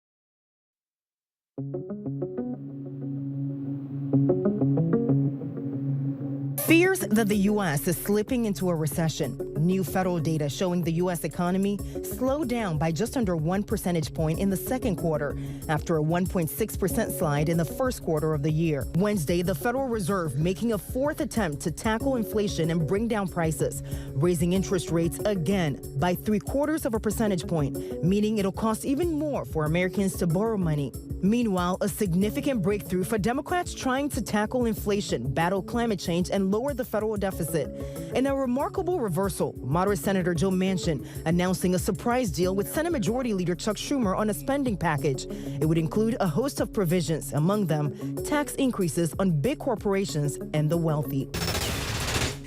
Fears that the U.S. is slipping into a recession. New federal data showing the U.S. economy slowed down by just under 1 percentage point in the second quarter, after a 1.6% slide in the first quarter of the year. Wednesday, the Federal Reserve making a fourth attempt to tackle inflation and bring down prices, raising interest rates again by 0.75 percentage point, meaning it'll cost even more for Americans to borrow money. Meanwhile, a significant breakthrough for Democrats trying to tackle inflation, battle climate change, and lower the federal deficit. In a remarkable reversal, moderate Senator Joe Manchin announcing a surprise deal with Senate Majority Leader Chuck Schumer on a spending package. It would include a host of provisions, among them tax increases on big corporations and the wealthy.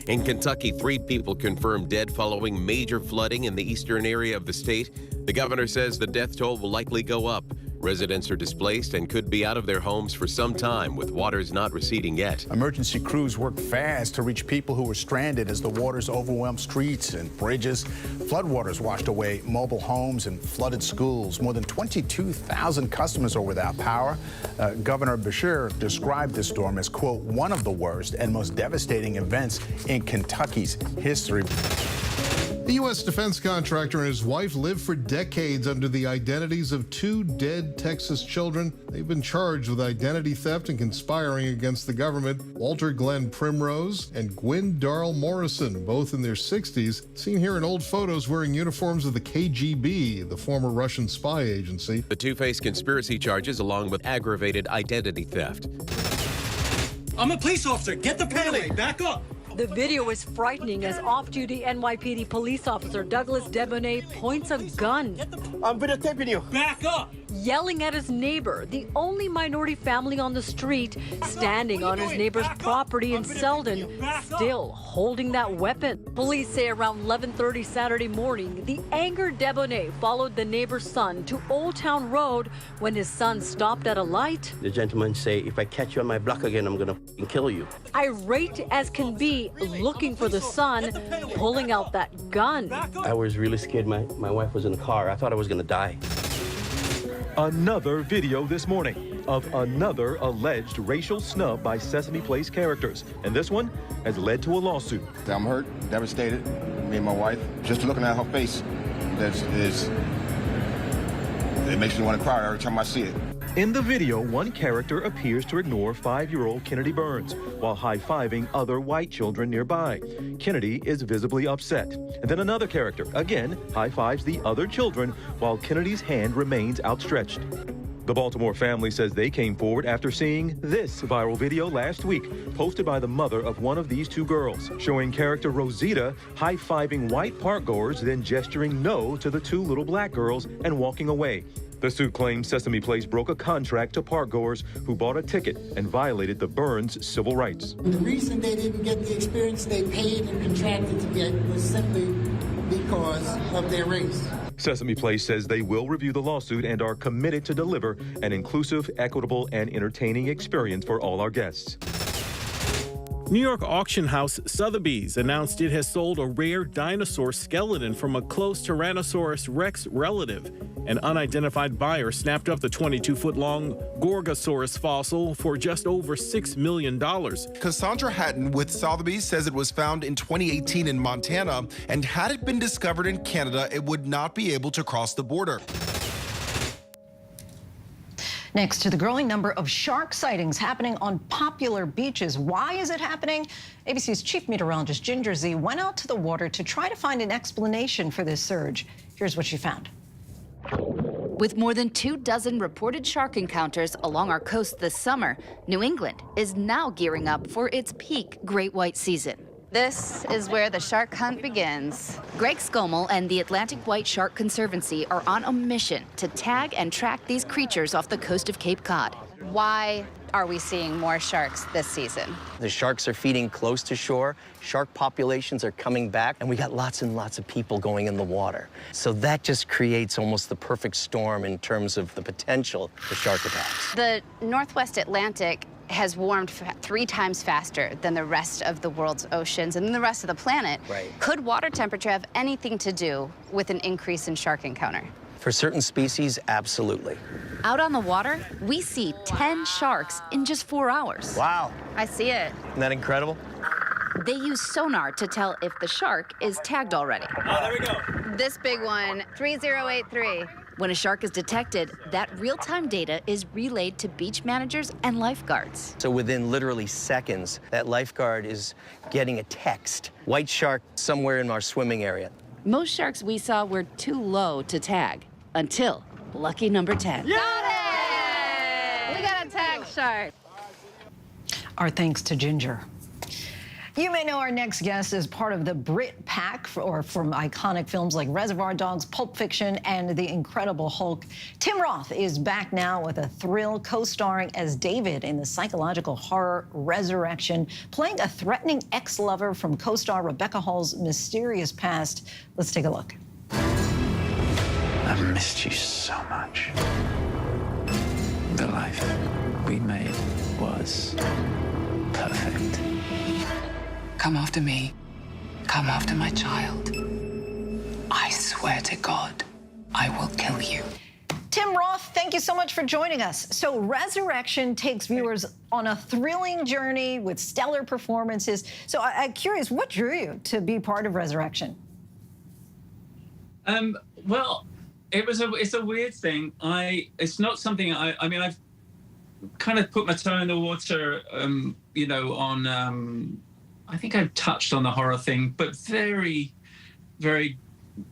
In Kentucky, 3 people confirmed dead following major flooding in the eastern area of the state. The governor says the death toll will likely go up. Residents are displaced and could be out of their homes for some time, with waters not receding yet. Emergency crews worked fast to reach people who were stranded as the waters overwhelmed streets and bridges. Floodwaters washed away mobile homes and flooded schools. More than 22,000 customers are without power. Governor Beshear described this storm as, quote, one of the worst and most devastating events in Kentucky's history. The U.S. defense contractor and his wife lived for decades under the identities of 2 dead Texas children. They've been charged with identity theft and conspiring against the government. Walter Glenn Primrose and Gwyn Darrell Morrison, both in their 60s, seen here in old photos wearing uniforms of the KGB, the former Russian spy agency. The 2 face conspiracy charges along with aggravated identity theft. I'm a police officer. Get the penalty. Back up. The video is frightening as off-duty NYPD police officer Douglas Debonet points a gun. I'm videotaping you. Back up! Yelling at his neighbor, the only minority family on the street, standing on his neighbor's property in Selden, still holding that weapon. Police say around 11:30 Saturday morning, the angered Debonet followed the neighbor's son to Old Town Road when his son stopped at a light. The gentleman say, if I catch you on my block again, I'm gonna kill you. Irate as can be, looking for the son, pulling out that gun. I was really scared. My wife was in the car. I thought I was gonna die. Another video this morning of another alleged racial snub by Sesame Place characters. And this one has led to a lawsuit. I'm hurt, devastated, me and my wife. Just looking at her face, it makes me want to cry every time I see it. In the video, one character appears to ignore 5-year-old Kennedy Burns while high-fiving other white children nearby. Kennedy is visibly upset. And then another character, again, high-fives the other children while Kennedy's hand remains outstretched. The Baltimore family says they came forward after seeing this viral video last week, posted by the mother of one of these 2 girls, showing character Rosita high-fiving white parkgoers, then gesturing no to the 2 little black girls and walking away. The suit claims Sesame Place broke a contract to parkgoers who bought a ticket and violated the Burns civil rights. The reason they didn't get the experience they paid and contracted to get was simply because of their race. Sesame Place says they will review the lawsuit and are committed to deliver an inclusive, equitable, and entertaining experience for all our guests. New York auction house Sotheby's announced it has sold a rare dinosaur skeleton from a close Tyrannosaurus rex relative. An unidentified buyer snapped up the 22-foot-long Gorgosaurus fossil for just over $6 million. Cassandra Hatton with Sotheby's says it was found in 2018 in Montana, and had it been discovered in Canada, it would not be able to cross the border. Next, to the growing number of shark sightings happening on popular beaches. Why is it happening? ABC's chief meteorologist Ginger Z went out to the water to try to find an explanation for this surge. Here's what she found. With more than 24 reported shark encounters along our coast this summer, New England is now gearing up for its peak great white season. This is where the shark hunt begins. Greg Scommel and the Atlantic White Shark Conservancy are on a mission to tag and track these creatures off the coast of Cape Cod. Why are we seeing more sharks this season? The sharks are feeding close to shore, shark populations are coming back, and we got lots and lots of people going in the water. So that just creates almost the perfect storm in terms of the potential for shark attacks. The Northwest Atlantic has warmed 3 times faster than the rest of the world's oceans and the rest of the planet. Right. Could water temperature have anything to do with an increase in shark encounter? For certain species, absolutely. Out on the water, we see 10 sharks in just 4 hours. Wow. I see it. Isn't that incredible? They use sonar to tell if the shark is tagged already. Oh, there we go. This big one, 3083. When a shark is detected, that real-time data is relayed to beach managers and lifeguards. So within literally seconds, that lifeguard is getting a text. White shark somewhere in our swimming area. Most sharks we saw were too low to tag, until lucky number 10. Got it! We got a tag shark. Our thanks to Ginger. You may know our next guest is part of the Brit Pack, from iconic films like Reservoir Dogs, Pulp Fiction, and The Incredible Hulk. Tim Roth is back now with a thrill, co-starring as David in the psychological horror Resurrection, playing a threatening ex-lover from co-star Rebecca Hall's mysterious past. Let's take a look. I've missed you so much. The life we made was perfect. Come after me. Come after my child. I swear to God, I will kill you. Tim Roth, thank you so much for joining us. So Resurrection takes viewers on a thrilling journey with stellar performances. So I'm curious, what drew you to be part of Resurrection? Well, it's a weird thing. It's not something I mean, I've kind of put my toe in the water, you know, on, I think I've touched on the horror thing, but very, very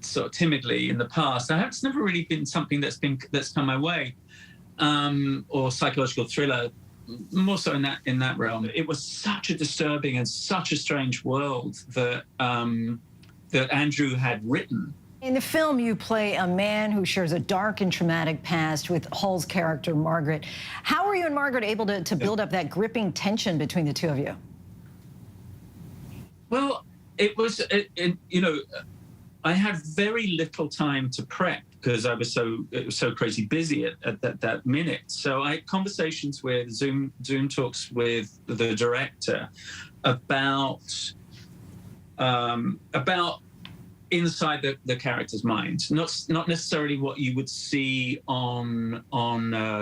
sort of timidly in the past. It's never really been something that's come my way, or psychological thriller, more so in that realm. It was such a disturbing and such a strange world that that Andrew had written. In the film, you play a man who shares a dark and traumatic past with Hall's character, Margaret. How were you and Margaret able to build up that gripping tension between the two of you? Well, it was, you know, I had very little time to prep because I was so crazy busy at that minute. So I had conversations with Zoom talks with the director about inside the character's mind, not necessarily what you would see on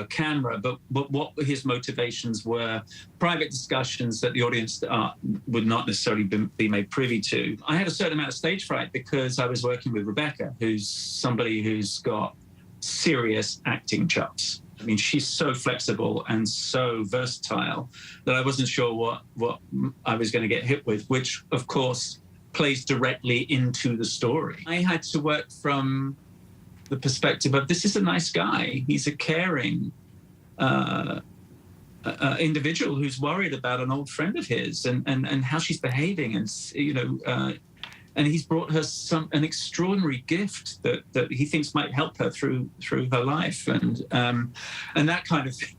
camera, but what his motivations were, private discussions that the audience would not necessarily be made privy to. I had a certain amount of stage fright because I was working with Rebecca, who's somebody who's got serious acting chops. I mean, she's so flexible and so versatile that I wasn't sure what I was going to get hit with, which, of course, plays directly into the story. I had to work from the perspective of, this is a nice guy. He's a caring individual who's worried about an old friend of his and how she's behaving, and you know, and he's brought her an extraordinary gift that he thinks might help her through her life, and that kind of thing.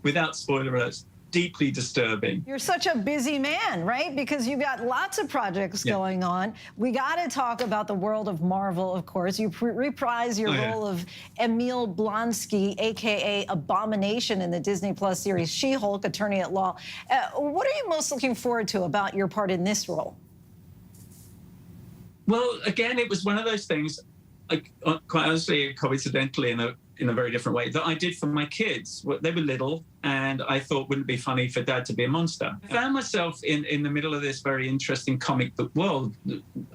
Without spoiler alerts, deeply disturbing. You're such a busy man, right? Because you've got lots of projects going on. We got to talk about the world of Marvel, of course. You reprise your role of Emil Blonsky, a.k.a. Abomination, in the Disney Plus series She-Hulk, Attorney at Law. What are you most looking forward to about your part in this role? Well, again, it was one of those things, like, quite honestly, coincidentally, in a very different way that I did for my kids. They were little, and I thought, wouldn't it be funny for dad to be a monster? I found myself in the middle of this very interesting comic book world,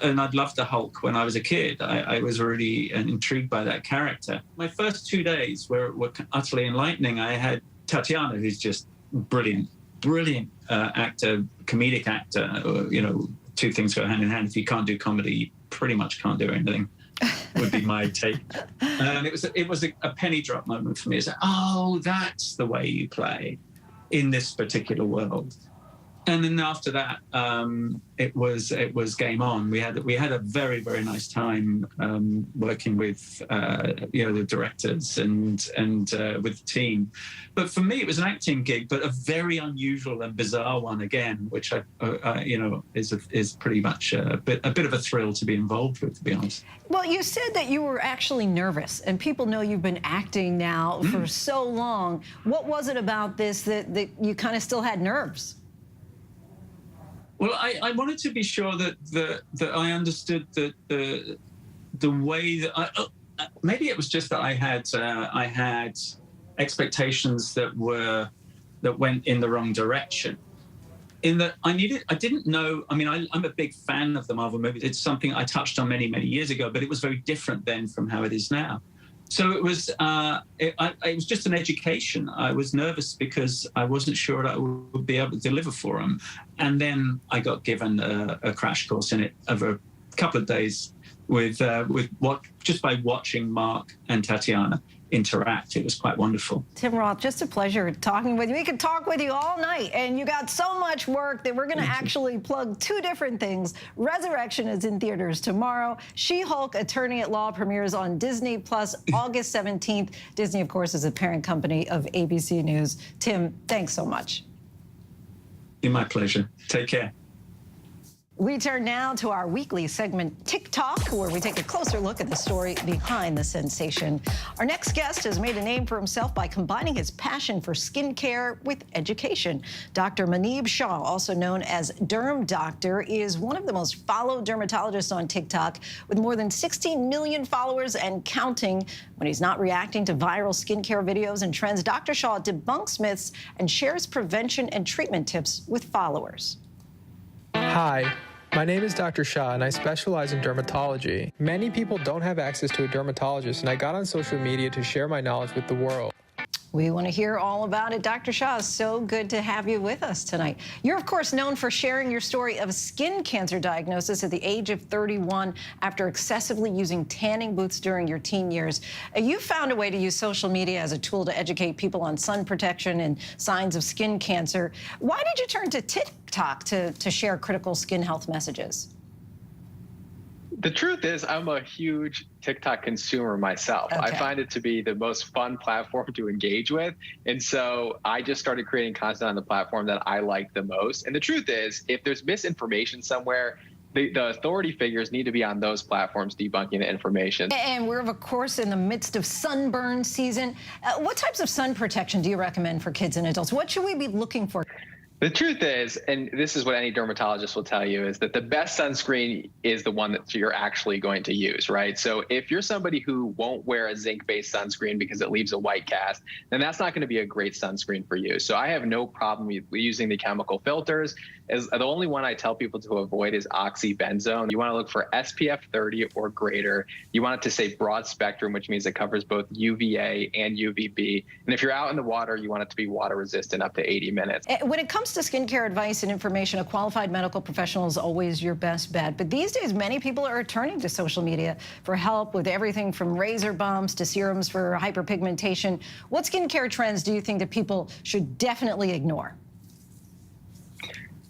and I'd loved the Hulk when I was a kid. I was really intrigued by that character. My first 2 days were utterly enlightening. I had Tatiana, who's just brilliant actor, comedic actor. You know, two things go hand in hand. If you can't do comedy, you pretty much can't do anything. Would be my take. And it was a penny drop moment for me. It's like, oh, that's the way you play in this particular world. And then after that, it was game on. We had a very, very nice time working with the directors and with the team. But for me, it was an acting gig, but a very unusual and bizarre one again, which is pretty much a bit of a thrill to be involved with, to be honest. Well, you said that you were actually nervous, and people know you've been acting now for so long. What was it about this that you kind of still had nerves? Well, I wanted to be sure that I understood the way that maybe it was just that I had expectations that went in the wrong direction. In that I didn't know. I mean, I'm a big fan of the Marvel movies. It's something I touched on many years ago, but it was very different then from how it is now. So it was just an education. I was nervous because I wasn't sure that I would be able to deliver for them. And then I got given a crash course in it over a couple of days just by watching Mark and Tatiana interact. It was quite wonderful. Tim Roth, just a pleasure talking with you. We could talk with you all night, and you got so much work that we're going to actually plug two different things. Resurrection is in theaters tomorrow. She-Hulk Attorney at Law premieres on Disney Plus August 17th. Disney, of course, is a parent company of ABC News. Tim, thanks so much. It's my pleasure. Take care. We turn now to our weekly segment, TikTok, where we take a closer look at the story behind the sensation. Our next guest has made a name for himself by combining his passion for skincare with education. Dr. Manib Shah, also known as Derm Doctor, is one of the most followed dermatologists on TikTok, with more than 16 million followers and counting. When he's not reacting to viral skincare videos and trends, Dr. Shah debunks myths and shares prevention and treatment tips with followers. Hi, my name is Dr. Shah, and I specialize in dermatology. Many people don't have access to a dermatologist, and I got on social media to share my knowledge with the world. We want to hear all about it. Dr. Shah, it's so good to have you with us tonight. You're, of course, known for sharing your story of skin cancer diagnosis at the age of 31 after excessively using tanning booths during your teen years. You found a way to use social media as a tool to educate people on sun protection and signs of skin cancer. Why did you turn to TikTok to share critical skin health messages? The truth is, I'm a huge TikTok consumer myself. Okay. I find it to be the most fun platform to engage with. And so I just started creating content on the platform that I like the most. And the truth is, if there's misinformation somewhere, the authority figures need to be on those platforms debunking the information. And we're, of course, in the midst of sunburn season. What types of sun protection do you recommend for kids and adults? What should we be looking for? The truth is, and this is what any dermatologist will tell you, is that the best sunscreen is the one that you're actually going to use, right? So if you're somebody who won't wear a zinc-based sunscreen because it leaves a white cast, then that's not going to be a great sunscreen for you. So I have no problem with using the chemical filters. The only one I tell people to avoid is oxybenzone. You want to look for SPF 30 or greater. You want it to say broad spectrum, which means it covers both UVA and UVB. And if you're out in the water, you want it to be water resistant up to 80 minutes. When it comes to skincare advice and information, a qualified medical professional is always your best bet. But these days, many people are turning to social media for help with everything from razor bumps to serums for hyperpigmentation. What skincare trends do you think that people should definitely ignore?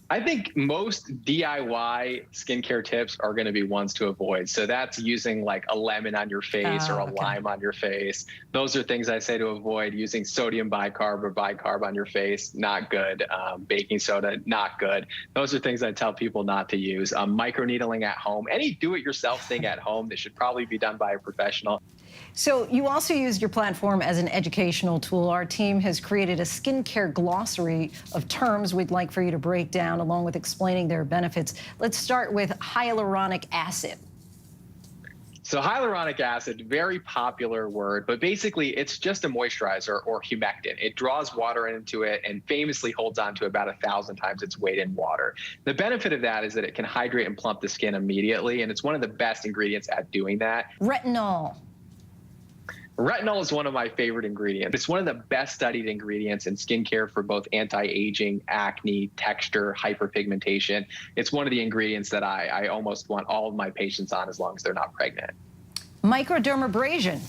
I think most DIY skincare tips are going to be ones to avoid. So that's using like a lemon on your face or a lime on your face. Those are things I say to avoid. Using sodium bicarb or bicarb on your face, not good. Baking soda, not good. Those are things I tell people not to use. Microneedling at home, any do-it-yourself thing at home that should probably be done by a professional. So you also used your platform as an educational tool. Our team has created a skincare glossary of terms we'd like for you to break down, along with explaining their benefits. Let's start with hyaluronic acid. So hyaluronic acid, very popular word, but basically it's just a moisturizer or humectant. It draws water into it and famously holds on to about 1,000 times its weight in water. The benefit of that is that it can hydrate and plump the skin immediately, and it's one of the best ingredients at doing that. Retinol. Retinol is one of my favorite ingredients. It's one of the best studied ingredients in skincare for both anti-aging, acne, texture, hyperpigmentation. It's one of the ingredients that I almost want all of my patients on as long as they're not pregnant. Microdermabrasion.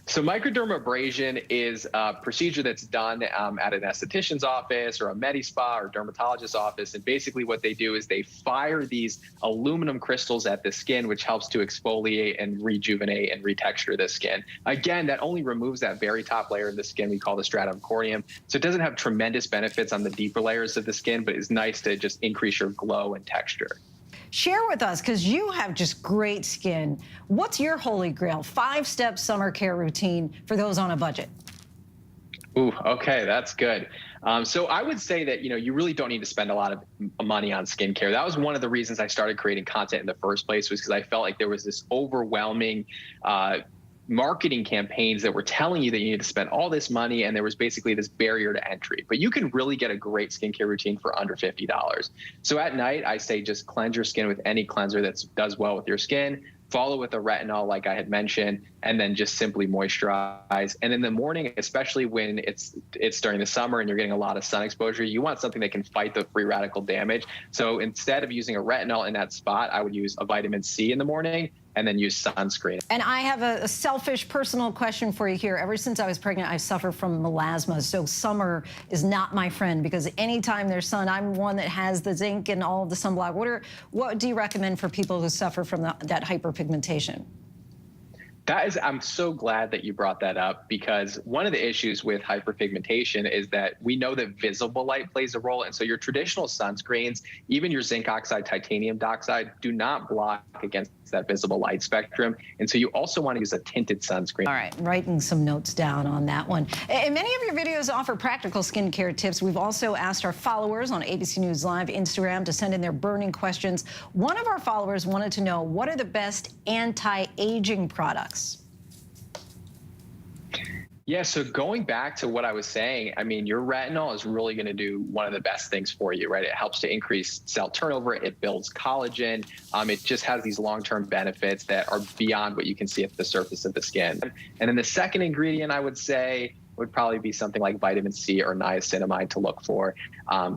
So microdermabrasion is a procedure that's done at an esthetician's office or a med spa or dermatologist's office. And basically what they do is they fire these aluminum crystals at the skin, which helps to exfoliate and rejuvenate and retexture the skin. Again, that only removes that very top layer of the skin we call the stratum corneum. So it doesn't have tremendous benefits on the deeper layers of the skin, but it's nice to just increase your glow and texture. Share with us, because you have just great skin. What's your holy grail 5-step summer care routine for those on a budget? Ooh, okay, that's good. So I would say that, you really don't need to spend a lot of money on skincare. That was one of the reasons I started creating content in the first place, was because I felt like there was this overwhelming marketing campaigns that were telling you that you need to spend all this money, and there was basically this barrier to entry. But you can really get a great skincare routine for under $50. So at night, I say just cleanse your skin with any cleanser that does well with your skin. Follow with a retinol, like I had mentioned, and then just simply moisturize. And in the morning, especially when it's during the summer and you're getting a lot of sun exposure, you want something that can fight the free radical damage. So instead of using a retinol in that spot, I would use a vitamin C in the morning and then use sunscreen. And I have a selfish personal question for you here. Ever since I was pregnant, I suffer from melasma. So summer is not my friend, because anytime there's sun, I'm one that has the zinc and all of the sunblock. What do you recommend for people who suffer from that hyperpigmentation? I'm so glad that you brought that up, because one of the issues with hyperpigmentation is that we know that visible light plays a role. And so your traditional sunscreens, even your zinc oxide, titanium dioxide, do not block against that visible light spectrum. And so you also want to use a tinted sunscreen. All right, writing some notes down on that one. And many of your videos offer practical skincare tips. We've also asked our followers on ABC News Live Instagram to send in their burning questions. One of our followers wanted to know, what are the best anti-aging products? Yeah, so going back to what I was saying, I mean, your retinol is really going to do one of the best things for you, right? It helps to increase cell turnover. It builds collagen. It just has these long-term benefits that are beyond what you can see at the surface of the skin. And then the second ingredient, I would say, would probably be something like vitamin C or niacinamide to look for.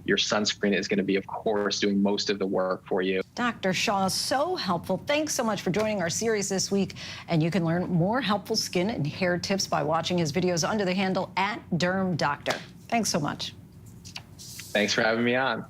Your sunscreen is going to be, of course, doing most of the work for you. Dr. Shaw, so helpful. Thanks so much for joining our series this week. And you can learn more helpful skin and hair tips by watching his videos under the handle @DermDoctor. Thanks so much. Thanks for having me on.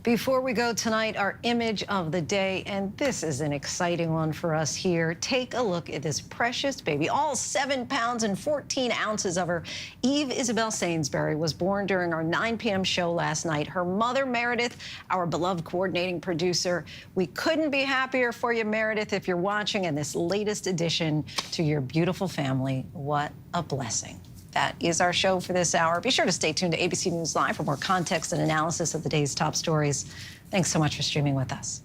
Before we go tonight, our image of the day, and this is an exciting one for us here. Take a look at this precious baby, all 7 pounds and 14 ounces of her. Eve Isabel Sainsbury was born during our 9 p.m. show last night. Her mother, Meredith, our beloved coordinating producer. We couldn't be happier for you, Meredith, if you're watching, in this latest addition to your beautiful family. What a blessing. That is our show for this hour. Be sure to stay tuned to ABC News Live for more context and analysis of the day's top stories. Thanks so much for streaming with us.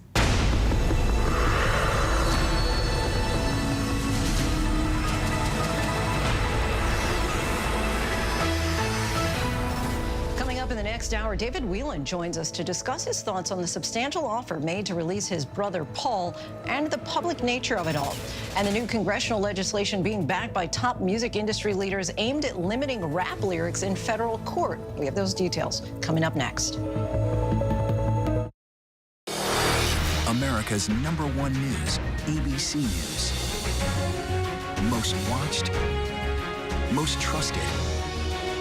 In the next hour, David Whelan joins us to discuss his thoughts on the substantial offer made to release his brother Paul and the public nature of it all, and the new congressional legislation being backed by top music industry leaders aimed at limiting rap lyrics in federal court. We have those details coming up next. America's #1 news, ABC News. Most watched, most trusted,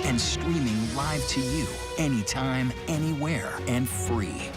and streaming live to you anytime, anywhere, and free.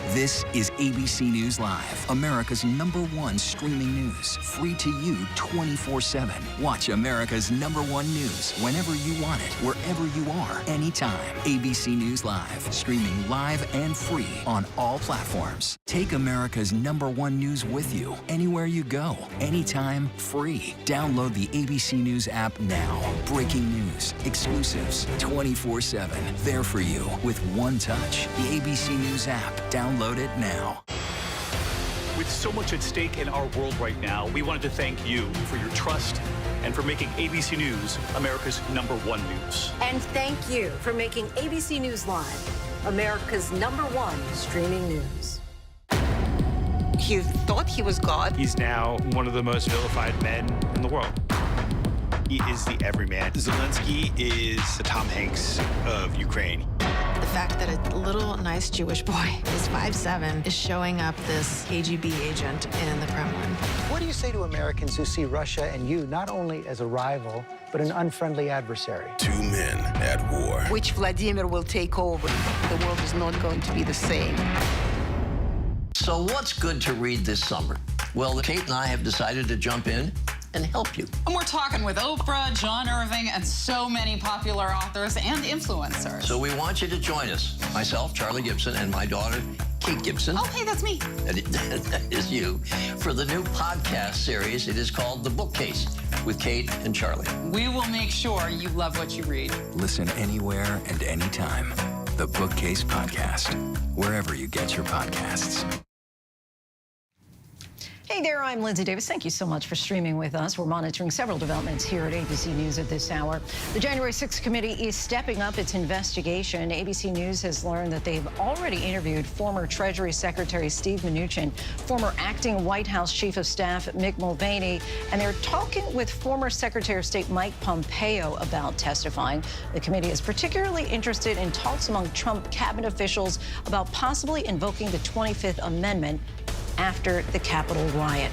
This is ABC News Live, America's #1 streaming news, free to you 24/7. Watch America's #1 news whenever you want it, wherever you are, anytime. ABC News Live, streaming live and free on all platforms. Take America's #1 news with you, anywhere you go, anytime, free. Download the ABC News app now. Breaking news, exclusives, 24/7, there for you with one touch. The ABC News app. Download it now. With so much at stake in our world right now, we wanted to thank you for your trust and for making ABC News America's #1 news. And thank you for making ABC News Live America's #1 streaming news. He thought he was God. He's now one of the most vilified men in the world. He is the everyman. Zelensky is the Tom Hanks of Ukraine. The fact that a little nice Jewish boy is 5'7" is showing up this KGB agent in the Kremlin. What do you say to Americans who see Russia and you not only as a rival, but an unfriendly adversary? Two men at war. Which Vladimir will take over. The world is not going to be the same. So what's good to read this summer? Well, Kate and I have decided to jump in and help you. And we're talking with Oprah, John Irving, and so many popular authors and influencers. So we want you to join us. Myself, Charlie Gibson, and my daughter, Kate Gibson. Oh, hey, that's me. That is you. For the new podcast series, it is called The Bookcase with Kate and Charlie. We will make sure you love what you read. Listen anywhere and anytime. The Bookcase Podcast, wherever you get your podcasts. Hey there, I'm Lindsay Davis. Thank you so much for streaming with us. We're monitoring several developments here at ABC News at this hour. The January 6th committee is stepping up its investigation. ABC News has learned that they've already interviewed former Treasury Secretary Steve Mnuchin, former acting White House Chief of Staff Mick Mulvaney, and they're talking with former Secretary of State Mike Pompeo about testifying. The committee is particularly interested in talks among Trump cabinet officials about possibly invoking the 25th Amendment after the Capitol riot.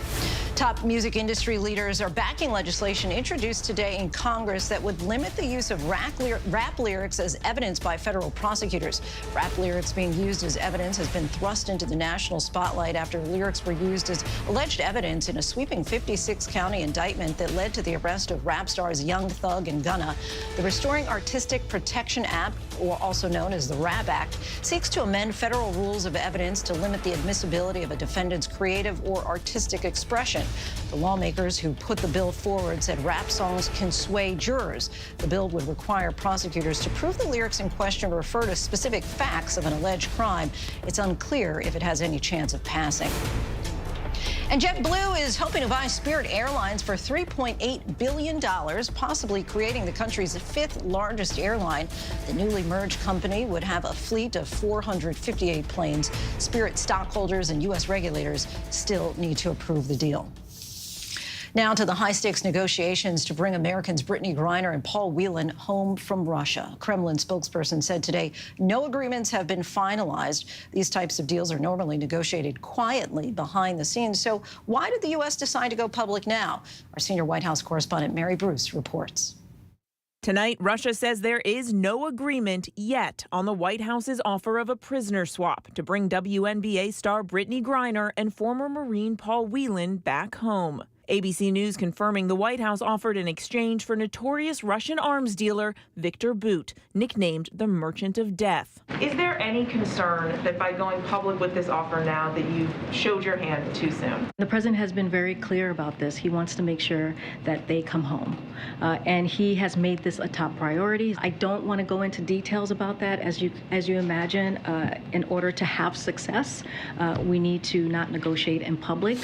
Top music industry leaders are backing legislation introduced today in Congress that would limit the use of rap lyrics as evidence by federal prosecutors. Rap lyrics being used as evidence has been thrust into the national spotlight after lyrics were used as alleged evidence in a sweeping 56-county indictment that led to the arrest of rap stars Young Thug and Gunna. The Restoring Artistic Protection Act, or also known as the RAP Act, seeks to amend federal rules of evidence to limit the admissibility of a defendant's creative or artistic expression. The lawmakers who put the bill forward said rap songs can sway jurors. The bill would require prosecutors to prove the lyrics in question refer to specific facts of an alleged crime. It's unclear if it has any chance of passing. And JetBlue is hoping to buy Spirit Airlines for $3.8 billion, possibly creating the country's 5th largest airline. The newly merged company would have a fleet of 458 planes. Spirit stockholders and U.S. regulators still need to approve the deal. Now to the high-stakes negotiations to bring Americans Brittany Griner and Paul Whelan home from Russia. A Kremlin spokesperson said today no agreements have been finalized. These types of deals are normally negotiated quietly behind the scenes. So why did the U.S. decide to go public now? Our senior White House correspondent Mary Bruce reports. Tonight, Russia says there is no agreement yet on the White House's offer of a prisoner swap to bring WNBA star Brittany Griner and former Marine Paul Whelan back home. ABC News confirming the White House offered an exchange for notorious Russian arms dealer Viktor Bout, nicknamed the Merchant of Death. Is there any concern that by going public with this offer now that you showed your hand too soon? The president has been very clear about this. He wants to make sure that they come home. And he has made this a top priority. I don't want to go into details about that. As you imagine, in order to have success, we need to not negotiate in public.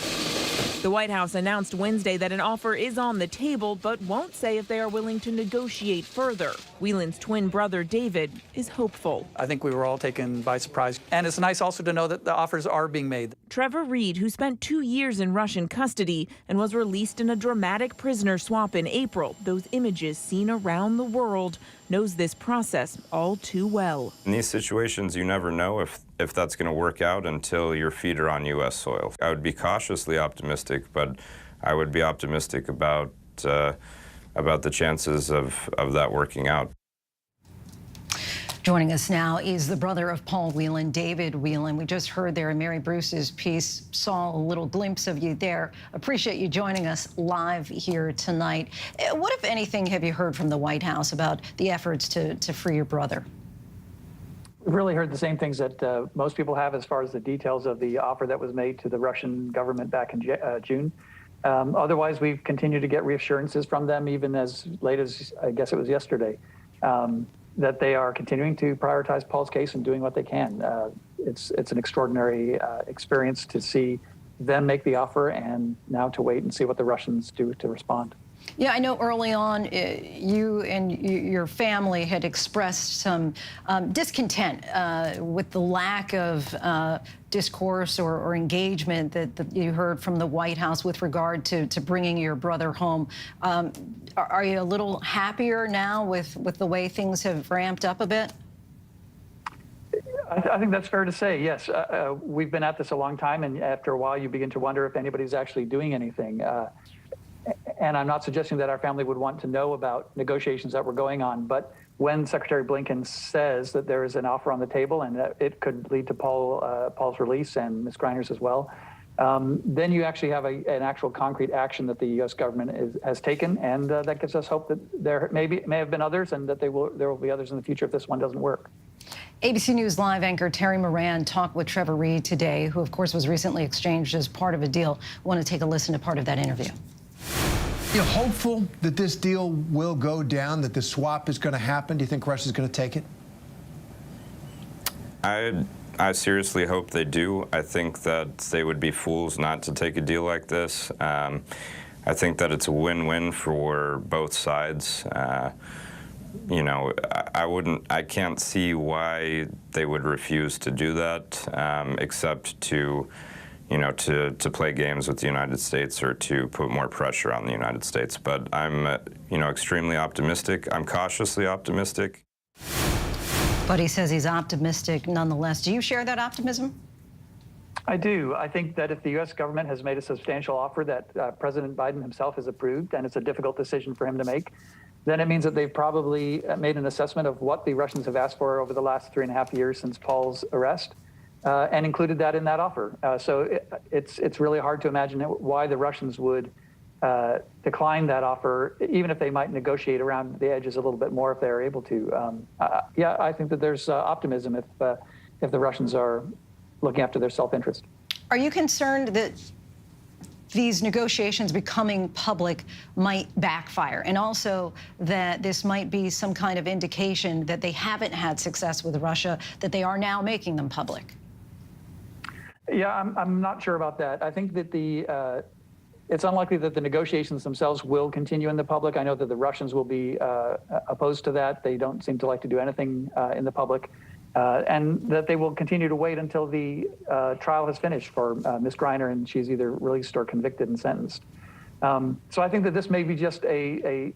The White House announced Wednesday that an offer is on the table, but won't say if they are willing to negotiate further. Whelan's twin brother, David, is hopeful. I think we were all taken by surprise. And it's nice also to know that the offers are being made. Trevor Reed, who spent 2 years in Russian custody and was released in a dramatic prisoner swap in April, those images seen around the world, knows this process all too well. In these situations, you never know if that's going to work out until your feet are on U.S. soil. I would be cautiously optimistic, but I would be optimistic about the chances of that working out. Joining us now is the brother of Paul Whelan, David Whelan. We just heard there in Mary Bruce's piece, saw a little glimpse of you there. Appreciate you joining us live here tonight. What, if anything, have you heard from the White House about the efforts to free your brother? We've really heard the same things that most people have as far as the details of the offer that was made to the Russian government back in June. Otherwise, we've continued to get reassurances from them, even as late as, I guess it was yesterday, that they are continuing to prioritize Paul's case and doing what they can. It's an extraordinary experience to see then make the offer, and now to wait and see what the Russians do to respond. Yeah, I know early on you and your family had expressed some discontent with the lack of discourse or engagement that you heard from the White House with regard to bringing your brother home. Are you a little happier now with the way things have ramped up a bit? I think that's fair to say, yes. We've been at this a long time, and after a while you begin to wonder if anybody's actually doing anything. And I'm not suggesting that our family would want to know about negotiations that were going on, but when Secretary Blinken says that there is an offer on the table and that it could lead to Paul's release and Ms. Griner's as well, then you actually have an actual concrete action that the U.S. government has taken, and that gives us hope that there may have been others, and that there will be others in the future if this one doesn't work. ABC News Live anchor Terry Moran talked with Trevor Reed today, who of course was recently exchanged as part of a deal. I want to take a listen to part of that interview. You're hopeful that this deal will go down, that the swap is going to happen? Do you think Russia's going to take it? I seriously hope they do. I think that they would be fools not to take a deal like this. I think that it's a win-win for both sides. You know, I can't see why they would refuse to do that, except to, you know, to play games with the United States or to put more pressure on the United States. But I'm, you know, extremely optimistic. I'm cautiously optimistic. But he says he's optimistic nonetheless. Do you share that optimism? I do. I think that if the U.S. government has made a substantial offer that President Biden himself has approved, and it's a difficult decision for him to make, then it means that they've probably made an assessment of what the Russians have asked for over the last 3.5 years since Paul's arrest, and included that in that offer. So it's really hard to imagine why the Russians would decline that offer, even if they might negotiate around the edges a little bit more if they are able to. Yeah, I think that there's optimism if the Russians are looking after their self-interest. Are you concerned that these negotiations becoming public might backfire, and also that this might be some kind of indication that they haven't had success with Russia, that they are now making them public? Yeah, I'm not sure about that. I think that it's unlikely that the negotiations themselves will continue in the public. I know that the Russians will be opposed to that. They don't seem to like to do anything in the public. And that they will continue to wait until the trial has finished for Ms. Griner, and she's either released or convicted and sentenced. So I think that this may be just an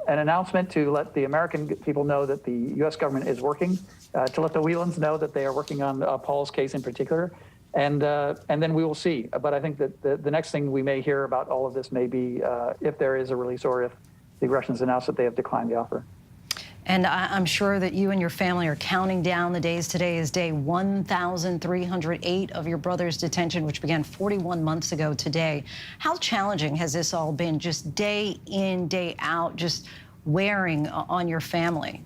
announcement to let the American people know that the U.S. government is working, to let the Whelans know that they are working on Paul's case in particular, and then we will see. But I think that the next thing we may hear about all of this may be if there is a release, or if the Russians announce that they have declined the offer. And I'm sure that you and your family are counting down the days. Today is day 1,308 of your brother's detention, which began 41 months ago today. How challenging has this all been, just day in, day out, just wearing on your family?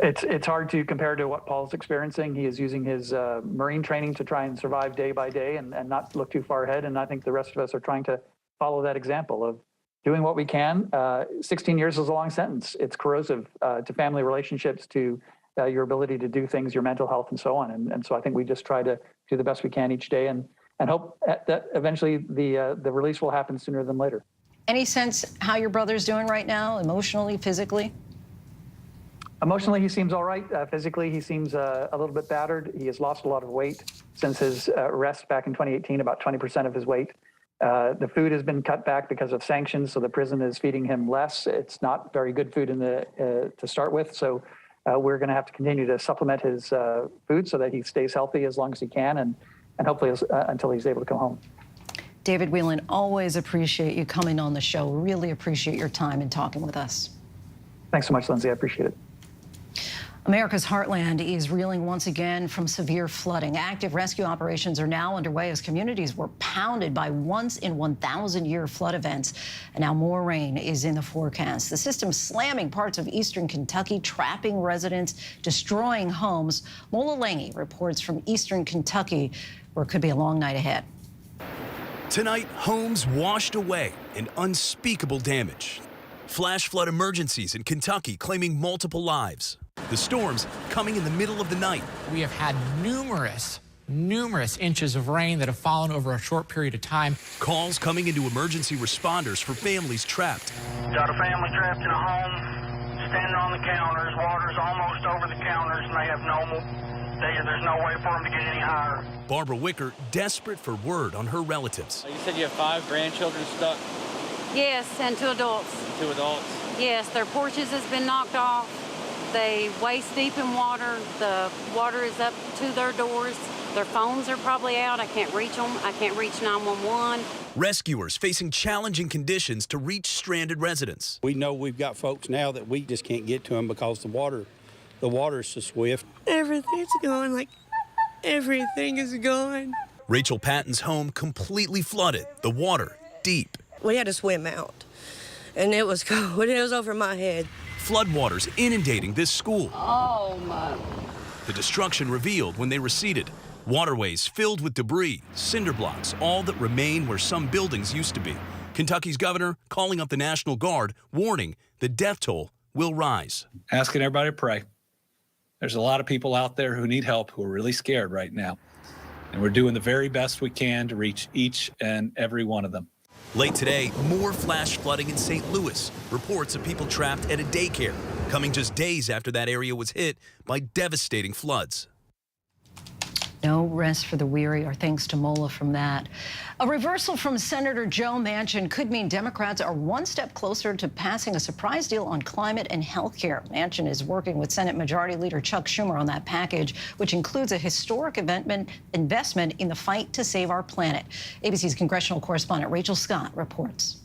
It's hard to compare to what Paul's experiencing. He is using his Marine training to try and survive day by day and not look too far ahead. And I think the rest of us are trying to follow that example of doing what we can. 16 years is a long sentence. It's corrosive to family relationships, to your ability to do things, your mental health, and so on. And so I think we just try to do the best we can each day, and hope that eventually the release will happen sooner than later. Any sense how your brother's doing right now, emotionally, physically? Emotionally, he seems all right. Physically, he seems a little bit battered. He has lost a lot of weight since his arrest back in 2018, about 20% of his weight. The food has been cut back because of sanctions, so the prison is feeding him less. It's not very good food to start with, so we're going to have to continue to supplement his food so that he stays healthy as long as he can, and hopefully until he's able to come home. David Whelan, always appreciate you coming on the show. Really appreciate your time and talking with us. Thanks so much, Lindsay. I appreciate it. America's Heartland is reeling once again from severe flooding. Active rescue operations are now underway as communities were pounded by once-in-1,000-year flood events. And now more rain is in the forecast. The system slamming parts of eastern Kentucky, trapping residents, destroying homes. Mola Lange reports from eastern Kentucky, where it could be a long night ahead. Tonight, homes washed away and unspeakable damage. Flash flood emergencies in Kentucky claiming multiple lives. The storms coming in the middle of the night. We have had numerous numerous inches of rain that have fallen over a short period of time. Calls coming into emergency responders for families trapped. Got a family trapped in a home, standing on the counters. Water's almost over the counters, and they have there's no way for them to get any higher. Barbara Wicker desperate for word on her relatives. You said you have 5 grandchildren stuck? Yes, and 2 adults. 2 adults? Yes, their porches has been knocked off. They waist deep in water. The water is up to their doors. Their phones are probably out. I can't reach them. I can't reach 911. Rescuers facing challenging conditions to reach stranded residents. We know we've got folks now that we just can't get to them because the water is so swift. Everything's gone, like everything is gone. Rachel Patton's home completely flooded, the water deep. We had to swim out, and it was cold. It was over my head. Floodwaters inundating this school. Oh, my. The destruction revealed when they receded. Waterways filled with debris, cinder blocks, all that remain where some buildings used to be. Kentucky's governor calling up the National Guard, warning the death toll will rise. Asking everybody to pray. There's a lot of people out there who need help, who are really scared right now. And we're doing the very best we can to reach each and every one of them. Late today, more flash flooding in St. Louis. Reports of people trapped at a daycare, coming just days after that area was hit by devastating floods. No rest for the weary. Our thanks to Mola from that. A reversal from Senator Joe Manchin could mean Democrats are one step closer to passing a surprise deal on climate and health care. Manchin is working with Senate Majority Leader Chuck Schumer on that package, which includes a historic investment in the fight to save our planet. ABC's congressional correspondent Rachel Scott reports.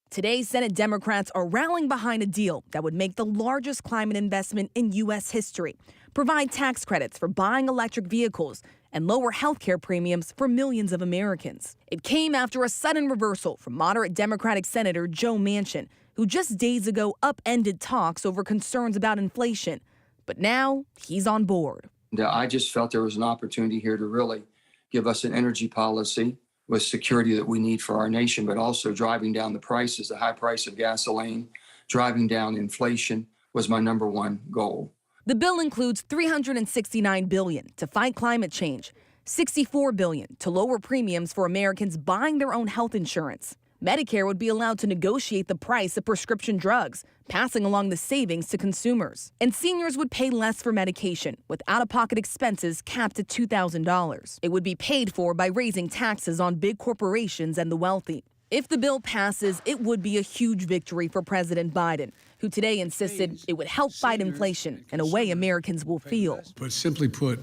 Today, Senate Democrats are rallying behind a deal that would make the largest climate investment in U.S. history, provide tax credits for buying electric vehicles, and lower health care premiums for millions of Americans. It came after a sudden reversal from moderate Democratic Senator Joe Manchin, who just days ago upended talks over concerns about inflation. But now he's on board. I just felt there was an opportunity here to really give us an energy policy with security that we need for our nation, but also driving down the prices. The high price of gasoline, driving down inflation was my #1 goal. The bill includes $369 billion to fight climate change, $64 billion to lower premiums for Americans buying their own health insurance. Medicare would be allowed to negotiate the price of prescription drugs, passing along the savings to consumers. And seniors would pay less for medication, with out-of-pocket expenses capped at $2,000. It would be paid for by raising taxes on big corporations and the wealthy. If the bill passes, it would be a huge victory for President Biden, who today insisted it would help fight inflation in a way Americans will feel. But simply put,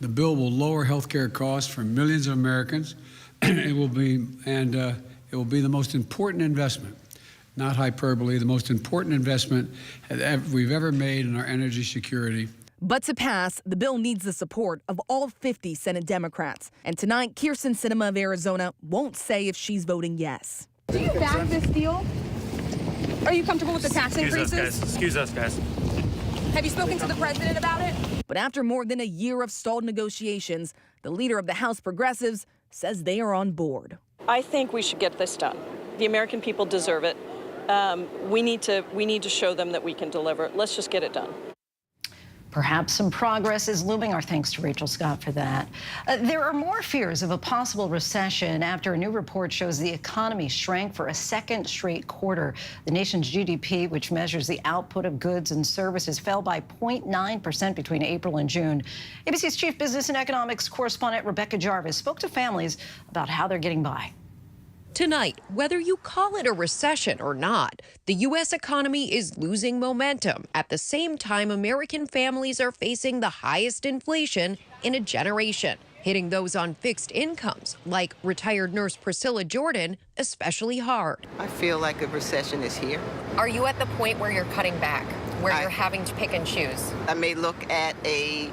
the bill will lower health care costs for millions of Americans. It will be the most important investment, not hyperbole, the most important investment we've ever made in our energy security. But to pass, the bill needs the support of all 50 Senate Democrats. And tonight, Kirsten Sinema of Arizona won't say if she's voting yes. Do you back this deal? Are you comfortable with the tax increases? Excuse us, guys. Have you spoken to the president about it? But after more than a year of stalled negotiations, the leader of the House Progressives says they are on board. I think we should get this done. The American people deserve it. We need to show them that we can deliver. Let's just get it done. Perhaps some progress is looming. Our thanks to Rachel Scott for that. There are more fears of a possible recession after a new report shows the economy shrank for a second straight quarter. The nation's GDP, which measures the output of goods and services, fell by 0.9% between April and June. ABC's chief business and economics correspondent Rebecca Jarvis spoke to families about how they're getting by. Tonight, whether you call it a recession or not, the U.S. economy is losing momentum. At the same time, American families are facing the highest inflation in a generation, hitting those on fixed incomes, like retired nurse Priscilla Jordan, especially hard. I feel like a recession is here. Are you at the point where you're cutting back, where you're having to pick and choose? I may look at a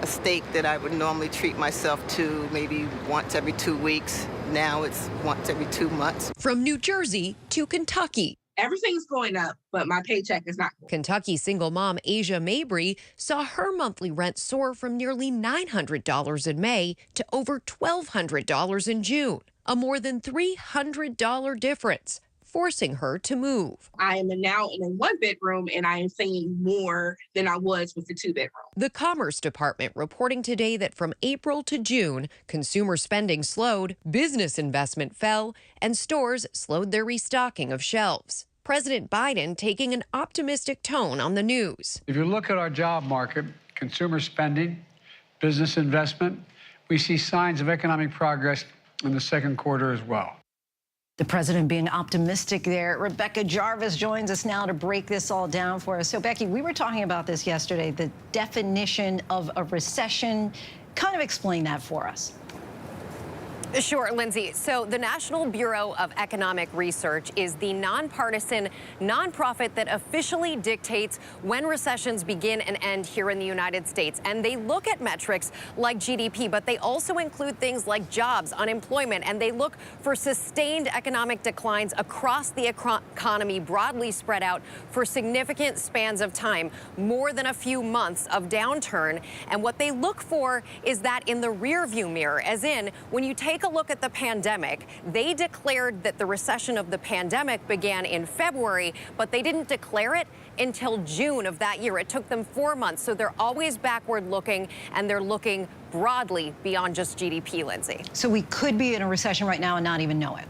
steak that I would normally treat myself to maybe once every 2 weeks. Now it's once every 2 months. From New Jersey to Kentucky. Everything's going up, but my paycheck is not. Kentucky single mom Asia Mabry saw her monthly rent soar from nearly $900 in May to over $1,200 in June, a more than $300 difference. forcing her to move. I am now in a 1-bedroom and I am paying more than I was with the 2-bedroom. The Commerce Department reporting today that from April to June, consumer spending slowed, business investment fell, and stores slowed their restocking of shelves. President Biden taking an optimistic tone on the news. If you look at our job market, consumer spending, business investment, we see signs of economic progress in the second quarter as well. The president being optimistic there. Rebecca Jarvis joins us now to break this all down for us. So, Becky, we were talking about this yesterday, the definition of a recession. Kind of explain that for us. Sure, Lindsay. So the National Bureau of Economic Research is the nonpartisan nonprofit that officially dictates when recessions begin and end here in the United States. And they look at metrics like GDP, but they also include things like jobs, unemployment, and they look for sustained economic declines across the economy, broadly spread out for significant spans of time, more than a few months of downturn. And what they look for is that in the rearview mirror, as in when you take a look at the pandemic, they declared that the recession of the pandemic began in February, but they didn't declare it until June of that year. It took them 4 months. So they're always backward looking, and they're looking broadly beyond just GDP, Lindsay. So we could be in a recession right now and not even know it.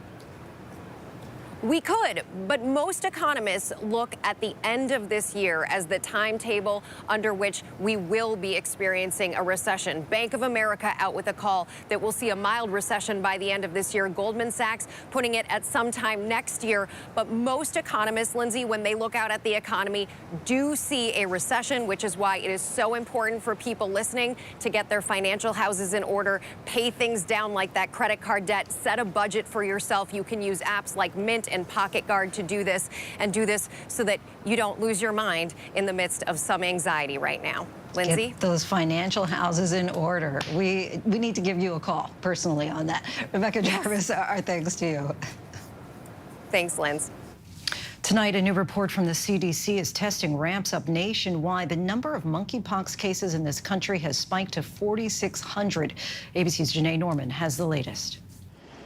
We could, but most economists look at the end of this year as the timetable under which we will be experiencing a recession. Bank of America out with a call that we'll see a mild recession by the end of this year. Goldman Sachs putting it at sometime next year. But most economists, Lindsay, when they look out at the economy, do see a recession, which is why it is so important for people listening to get their financial houses in order, pay things down like that credit card debt, set a budget for yourself. You can use apps like Mint and Pocket Guard to do this, and do this so that you don't lose your mind in the midst of some anxiety right now. Lindsay? Get those financial houses in order. We need to give you a call personally on that. Rebecca Jarvis, our thanks to you. Thanks, Linz. Tonight, a new report from the CDC as testing ramps up nationwide. The number of monkeypox cases in this country has spiked to 4,600. ABC's Janae Norman has the latest.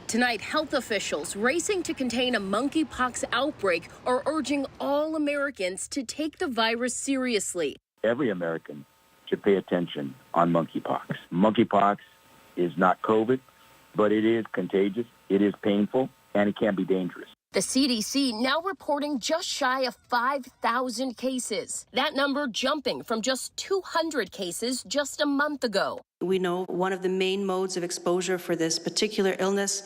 Tonight, health officials racing to contain a monkeypox outbreak are urging all Americans to take the virus seriously. Every American should pay attention on monkeypox. Monkeypox is not COVID, but it is contagious, it is painful, and it can be dangerous. The CDC now reporting just shy of 5,000 cases. That number jumping from just 200 cases just a month ago. We know one of the main modes of exposure for this particular illness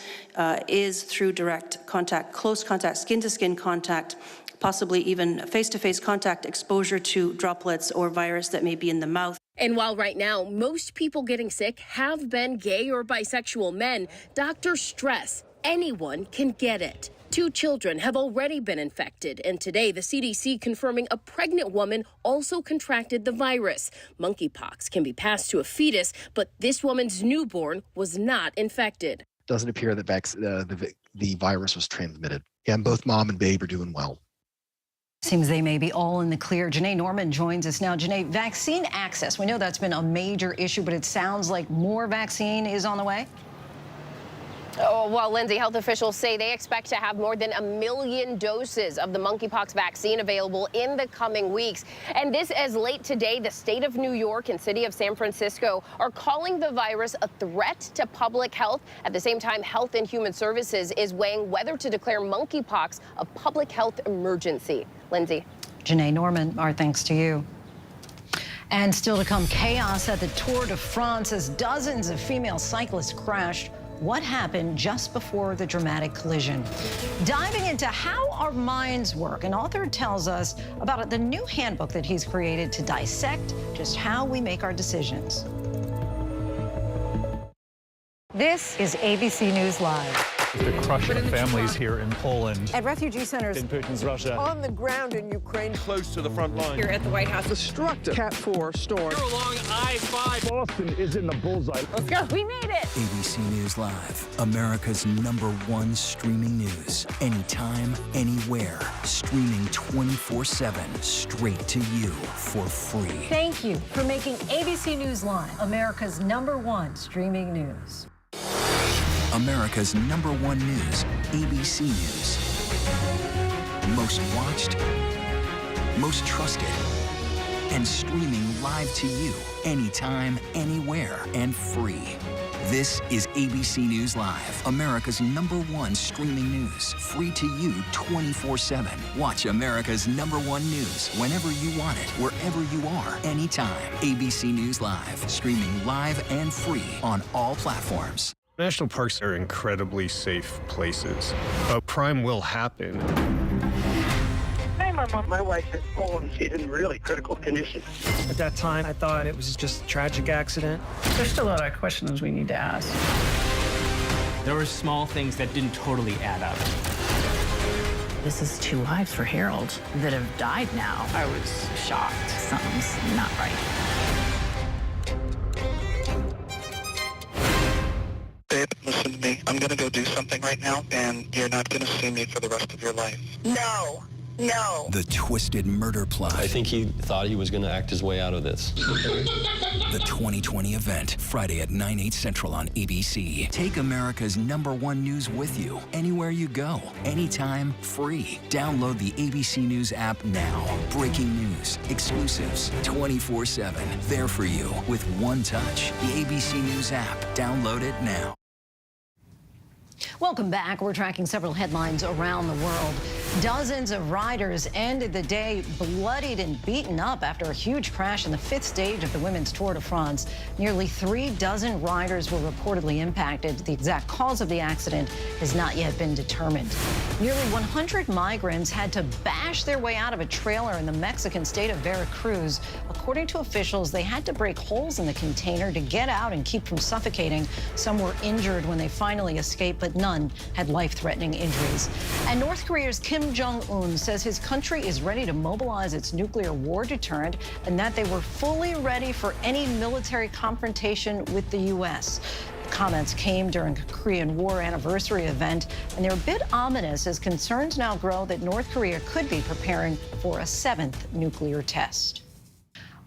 is through direct contact, close contact, skin-to-skin contact, possibly even face-to-face contact exposure to droplets or virus that may be in the mouth. And while right now most people getting sick have been gay or bisexual men, doctors stress anyone can get it. 2 children have already been infected, and today the CDC confirming a pregnant woman also contracted the virus. Monkeypox can be passed to a fetus, but this woman's newborn was not infected. It doesn't appear that the virus was transmitted, and both mom and babe are doing well. Seems they may be all in the clear. Janae Norman joins us now. Janae, vaccine access. We know that's been a major issue, but it sounds like more vaccine is on the way. Oh, well, Lindsay, health officials say they expect to have more than 1 million doses of the monkeypox vaccine available in the coming weeks. And this as late today, the state of New York and city of San Francisco are calling the virus a threat to public health. At the same time, Health and Human Services is weighing whether to declare monkeypox a public health emergency. Lindsay. Janae Norman, our thanks to you. And still to come, chaos at the Tour de France as dozens of female cyclists crashed. What happened just before the dramatic collision? Diving into how our minds work, an author tells us about the new handbook that he's created to dissect just how we make our decisions. This is ABC News Live. The crush of families here in Poland. At refugee centers in Putin's Russia. On the ground in Ukraine. Close to the front line. Here at the White House. Destructive Cat 4 storm. Here along I-5. Boston is in the bullseye. Let's go. We made it. ABC News Live, America's #1 streaming news. Anytime, anywhere. Streaming 24/7 straight to you for free. Thank you for making ABC News Live America's #1 streaming news. America's #1 news, ABC News. Most watched, most trusted, and streaming live to you anytime, anywhere, and free. This is ABC News Live, America's #1 streaming news. Free to you 24/7. Watch America's #1 news whenever you want it, wherever you are, anytime. ABC News Live, streaming live and free on all platforms. National parks are incredibly safe places. Crime will happen. Hey, my wife has fallen. She's in really critical condition. At that time, I thought it was just a tragic accident. There's still a lot of questions we need to ask. There were small things that didn't totally add up. This is 2 lives for Harold that have died now. I was shocked. Something's not right. Babe, listen to me. I'm going to go do something right now, and you're not going to see me for the rest of your life. No. No. The twisted murder plot. I think he thought he was going to act his way out of this. The 2020 event, Friday at 9/8 Central on ABC. Take America's #1 news with you, anywhere you go, anytime, free. Download the ABC News app now. Breaking news, exclusives, 24/7. There for you with one touch. The ABC News app. Download it now. Welcome back. We're tracking several headlines around the world. Dozens of riders ended the day bloodied and beaten up after a huge crash in the 5th stage of the Women's Tour de France. Nearly 3 dozen riders were reportedly impacted. The exact cause of the accident has not yet been determined. Nearly 100 migrants had to bash their way out of a trailer in the Mexican state of Veracruz. According to officials, they had to break holes in the container to get out and keep from suffocating. Some were injured when they finally escaped, but none had life-threatening injuries. And North Korea's Kim Jong-un says his country is ready to mobilize its nuclear war deterrent and that they were fully ready for any military confrontation with the U.S. The comments came during a Korean War anniversary event, and they're a bit ominous as concerns now grow that North Korea could be preparing for a 7th nuclear test.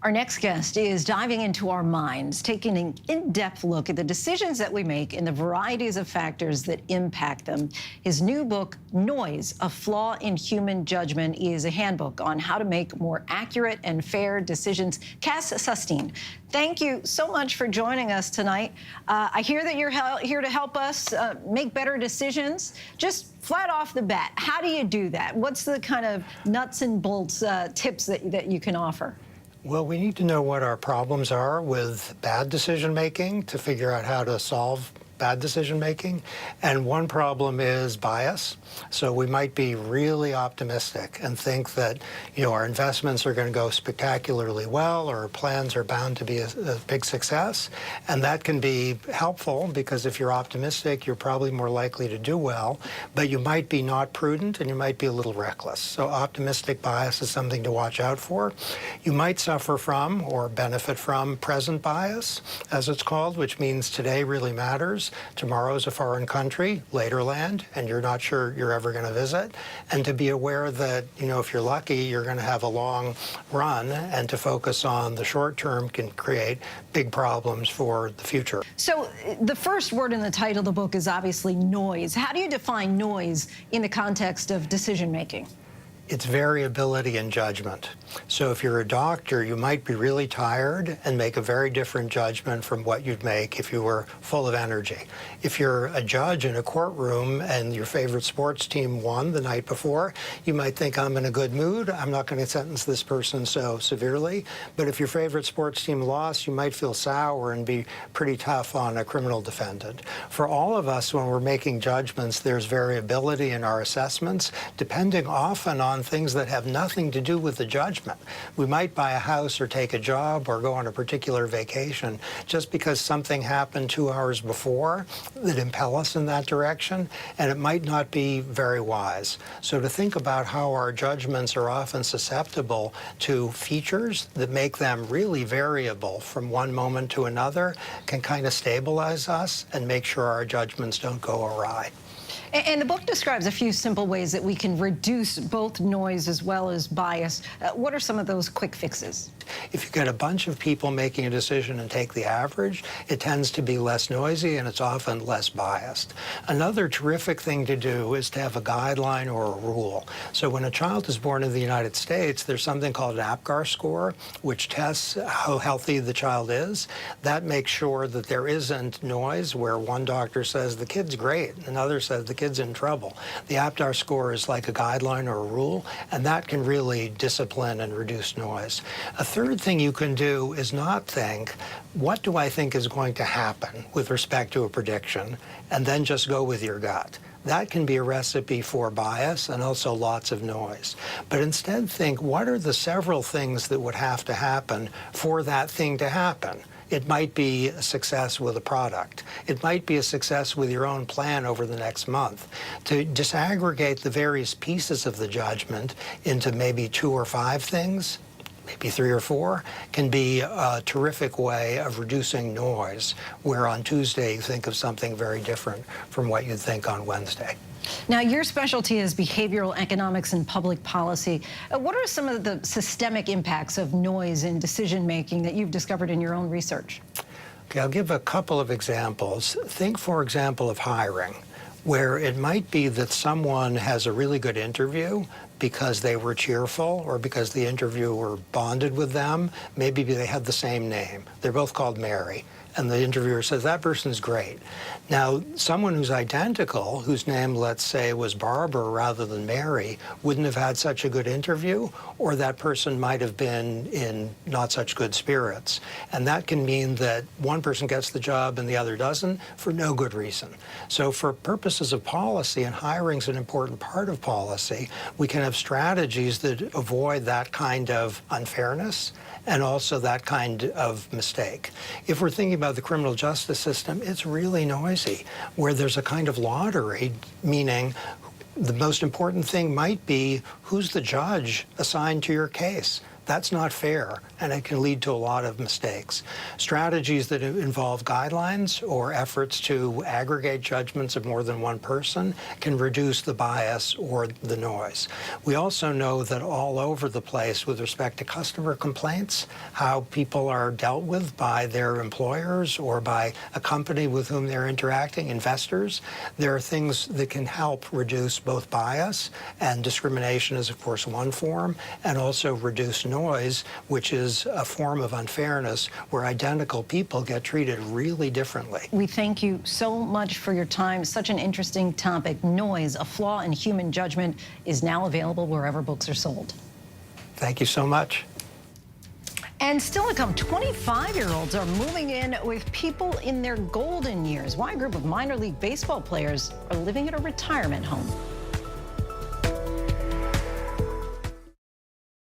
Our next guest is diving into our minds, taking an in-depth look at the decisions that we make and the varieties of factors that impact them. His new book, Nuys, A Flaw in Human Judgment, is a handbook on how to make more accurate and fair decisions. Cass Susteen, thank you so much for joining us tonight. I hear that you're here to help us make better decisions. Just flat off the bat, how do you do that? What's the kind of nuts and bolts tips that you can offer? Well, we need to know what our problems are with bad decision-making to figure out how to solve bad decision-making. And one problem is bias. So we might be really optimistic and think that, our investments are going to go spectacularly well, or our plans are bound to be a big success. And that can be helpful because if you're optimistic, you're probably more likely to do well. But you might be not prudent and you might be a little reckless. So optimistic bias is something to watch out for. You might suffer from or benefit from present bias, as it's called, which means today really matters. Tomorrow's a foreign country, later land, and you're not sure you're ever going to visit. And to be aware that, if you're lucky, you're going to have a long run, and to focus on the short term can create big problems for the future. So the first word in the title of the book is obviously noise. How do you define noise in the context of decision making? It's variability in judgment. So if you're a doctor, you might be really tired and make a very different judgment from what you'd make if you were full of energy. If you're a judge in a courtroom and your favorite sports team won the night before, you might think, I'm in a good mood, I'm not going to sentence this person so severely. But if your favorite sports team lost, you might feel sour and be pretty tough on a criminal defendant. For all of us, when we're making judgments, there's variability in our assessments, depending often on things that have nothing to do with the judgment. We might buy a house or take a job or go on a particular vacation just because something happened 2 hours before that impel us in that direction, and it might not be very wise. So to think about how our judgments are often susceptible to features that make them really variable from one moment to another can kind of stabilize us and make sure our judgments don't go awry. And the book describes a few simple ways that we can reduce both noise as well as bias. What are some of those quick fixes? If you get a bunch of people making a decision and take the average, it tends to be less noisy and it's often less biased. Another terrific thing to do is to have a guideline or a rule. So when a child is born in the United States, there's something called an APGAR score, which tests how healthy the child is. That makes sure that there isn't noise where one doctor says the kid's great, another says the kid's in trouble. The APGAR score is like a guideline or a rule, and that can really discipline and reduce noise. A third thing you can do is not think, what do I think is going to happen with respect to a prediction, and then just go with your gut. That can be a recipe for bias and also lots of noise. But instead think, what are the several things that would have to happen for that thing to happen? It might be a success with a product. It might be a success with your own plan over the next month. To disaggregate the various pieces of the judgment into maybe 2 or 5 things, maybe 3 or 4, can be a terrific way of reducing noise, where on Tuesday you think of something very different from what you'd think on Wednesday. Now, your specialty is behavioral economics and public policy. What are some of the systemic impacts of noise in decision-making that you've discovered in your own research? Okay, I'll give a couple of examples. Think, for example, of hiring, where it might be that someone has a really good interview because they were cheerful or because the interviewer bonded with them. Maybe they had the same name. They're both called Mary. And the interviewer says, that person's great. Now, someone who's identical, whose name, let's say, was Barbara rather than Mary, wouldn't have had such a good interview, or that person might have been in not such good spirits. And that can mean that one person gets the job and the other doesn't for no good reason. So for purposes of policy, and hiring's an important part of policy, we can have strategies that avoid that kind of unfairness and also that kind of mistake. If we're thinking about the criminal justice system, it's really noisy, where there's a kind of lottery, meaning the most important thing might be who's the judge assigned to your case. That's not fair, and it can lead to a lot of mistakes. Strategies that involve guidelines or efforts to aggregate judgments of more than one person can reduce the bias or the noise. We also know that all over the place with respect to customer complaints, how people are dealt with by their employers or by a company with whom they're interacting, investors, there are things that can help reduce both bias, and discrimination is, of course, one form, and also reduce noise, which is a form of unfairness where identical people get treated really differently. We thank you so much for your time. Such an interesting topic. Noise, a flaw in human judgment, is now available wherever books are sold. Thank you so much. And still to come, 25-year-olds are moving in with people in their golden years. Why a group of minor league baseball players are living at a retirement home.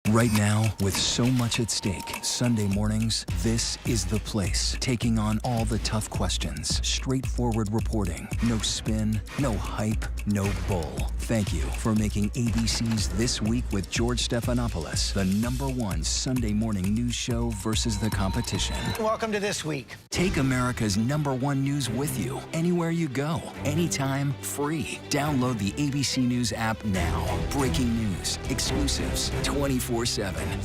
Right now, with so much at stake, Sunday mornings, this is the place. Taking on all the tough questions, straightforward reporting, no spin, no hype, no bull. Thank you for making ABC's This Week with George Stephanopoulos the #1 Sunday morning news show versus the competition. Welcome to This Week. Take America's #1 news with you, anywhere you go, anytime, free. Download the ABC News app now. Breaking news, exclusives, 24/7,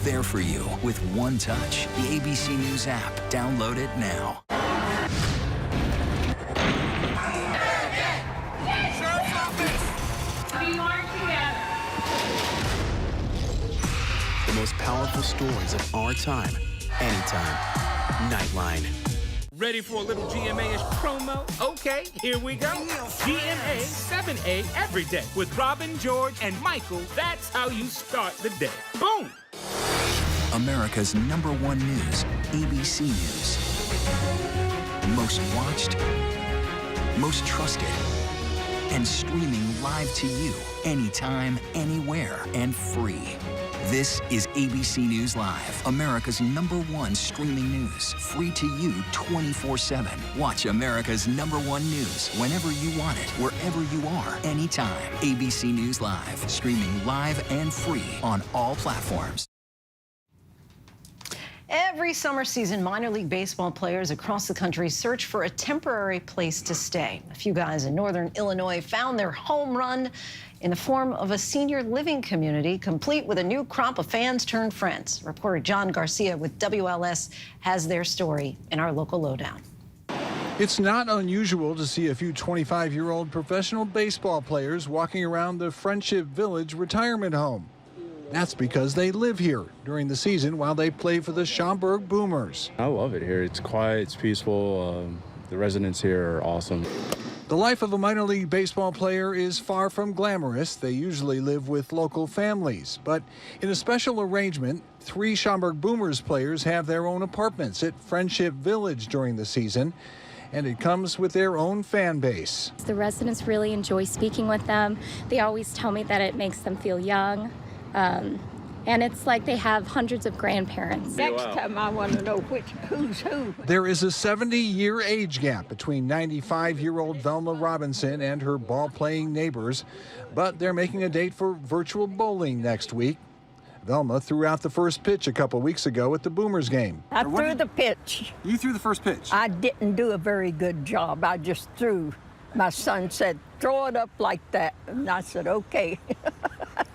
there for you with one touch. The ABC News app. Download it now. The most powerful stories of our time, anytime. Nightline. Ready for a little GMA-ish promo? Okay, here we go. GMA 7A every day with Robin, George, and Michael. That's how you start the day. Boom! America's #1 news, ABC News. Most watched, most trusted, and streaming live to you anytime, anywhere, and free. This is ABC News Live, America's #1 streaming news, free to you 24/7. Watch America's #1 news whenever you want it, wherever you are, anytime. ABC News Live, streaming live and free on all platforms. Every summer season, minor league baseball players across the country search for a temporary place to stay. A few guys in northern Illinois found their home run in the form of a senior living community, complete with a new crop of fans turned friends. Reporter John Garcia with WLS has their story in our local lowdown. It's not unusual to see a few 25-year-old professional baseball players walking around the Friendship Village retirement home. That's because they live here during the season while they play for the Schaumburg Boomers. I love it here. It's quiet, it's peaceful. The residents here are awesome. The life of a minor league baseball player is far from glamorous. They usually live with local families. But in a special arrangement, 3 Schaumburg Boomers players have their own apartments at Friendship Village during the season. And it comes with their own fan base. The residents really enjoy speaking with them. They always tell me that it makes them feel young. And it's like they have hundreds of grandparents. Next time I want to know who's who. There is a 70-year age gap between 95-year-old Velma Robinson and her ball-playing neighbors, but they're making a date for virtual bowling next week. Velma threw out the first pitch a couple weeks ago at the Boomers game. I threw the pitch. You threw the first pitch? I didn't do a very good job. I just threw. My son said, throw it up like that. And I said, okay.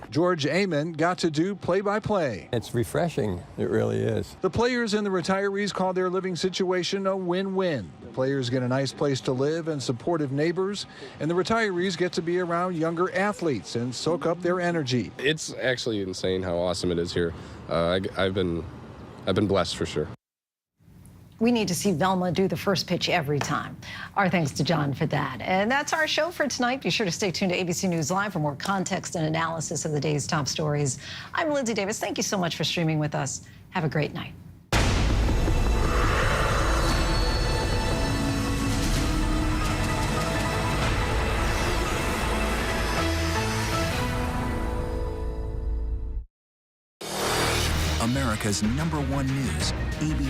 George Amon got to do play-by-play. It's refreshing. It really is. The players and the retirees call their living situation a win-win. The players get a nice place to live and supportive neighbors, and the retirees get to be around younger athletes and soak up their energy. It's actually insane how awesome it is here. I've been blessed for sure. We need to see Velma do the first pitch every time. Our thanks to John for that. And that's our show for tonight. Be sure to stay tuned to ABC News Live for more context and analysis of the day's top stories. I'm Lindsay Davis. Thank you so much for streaming with us. Have a great night. America's #1 news, ABC.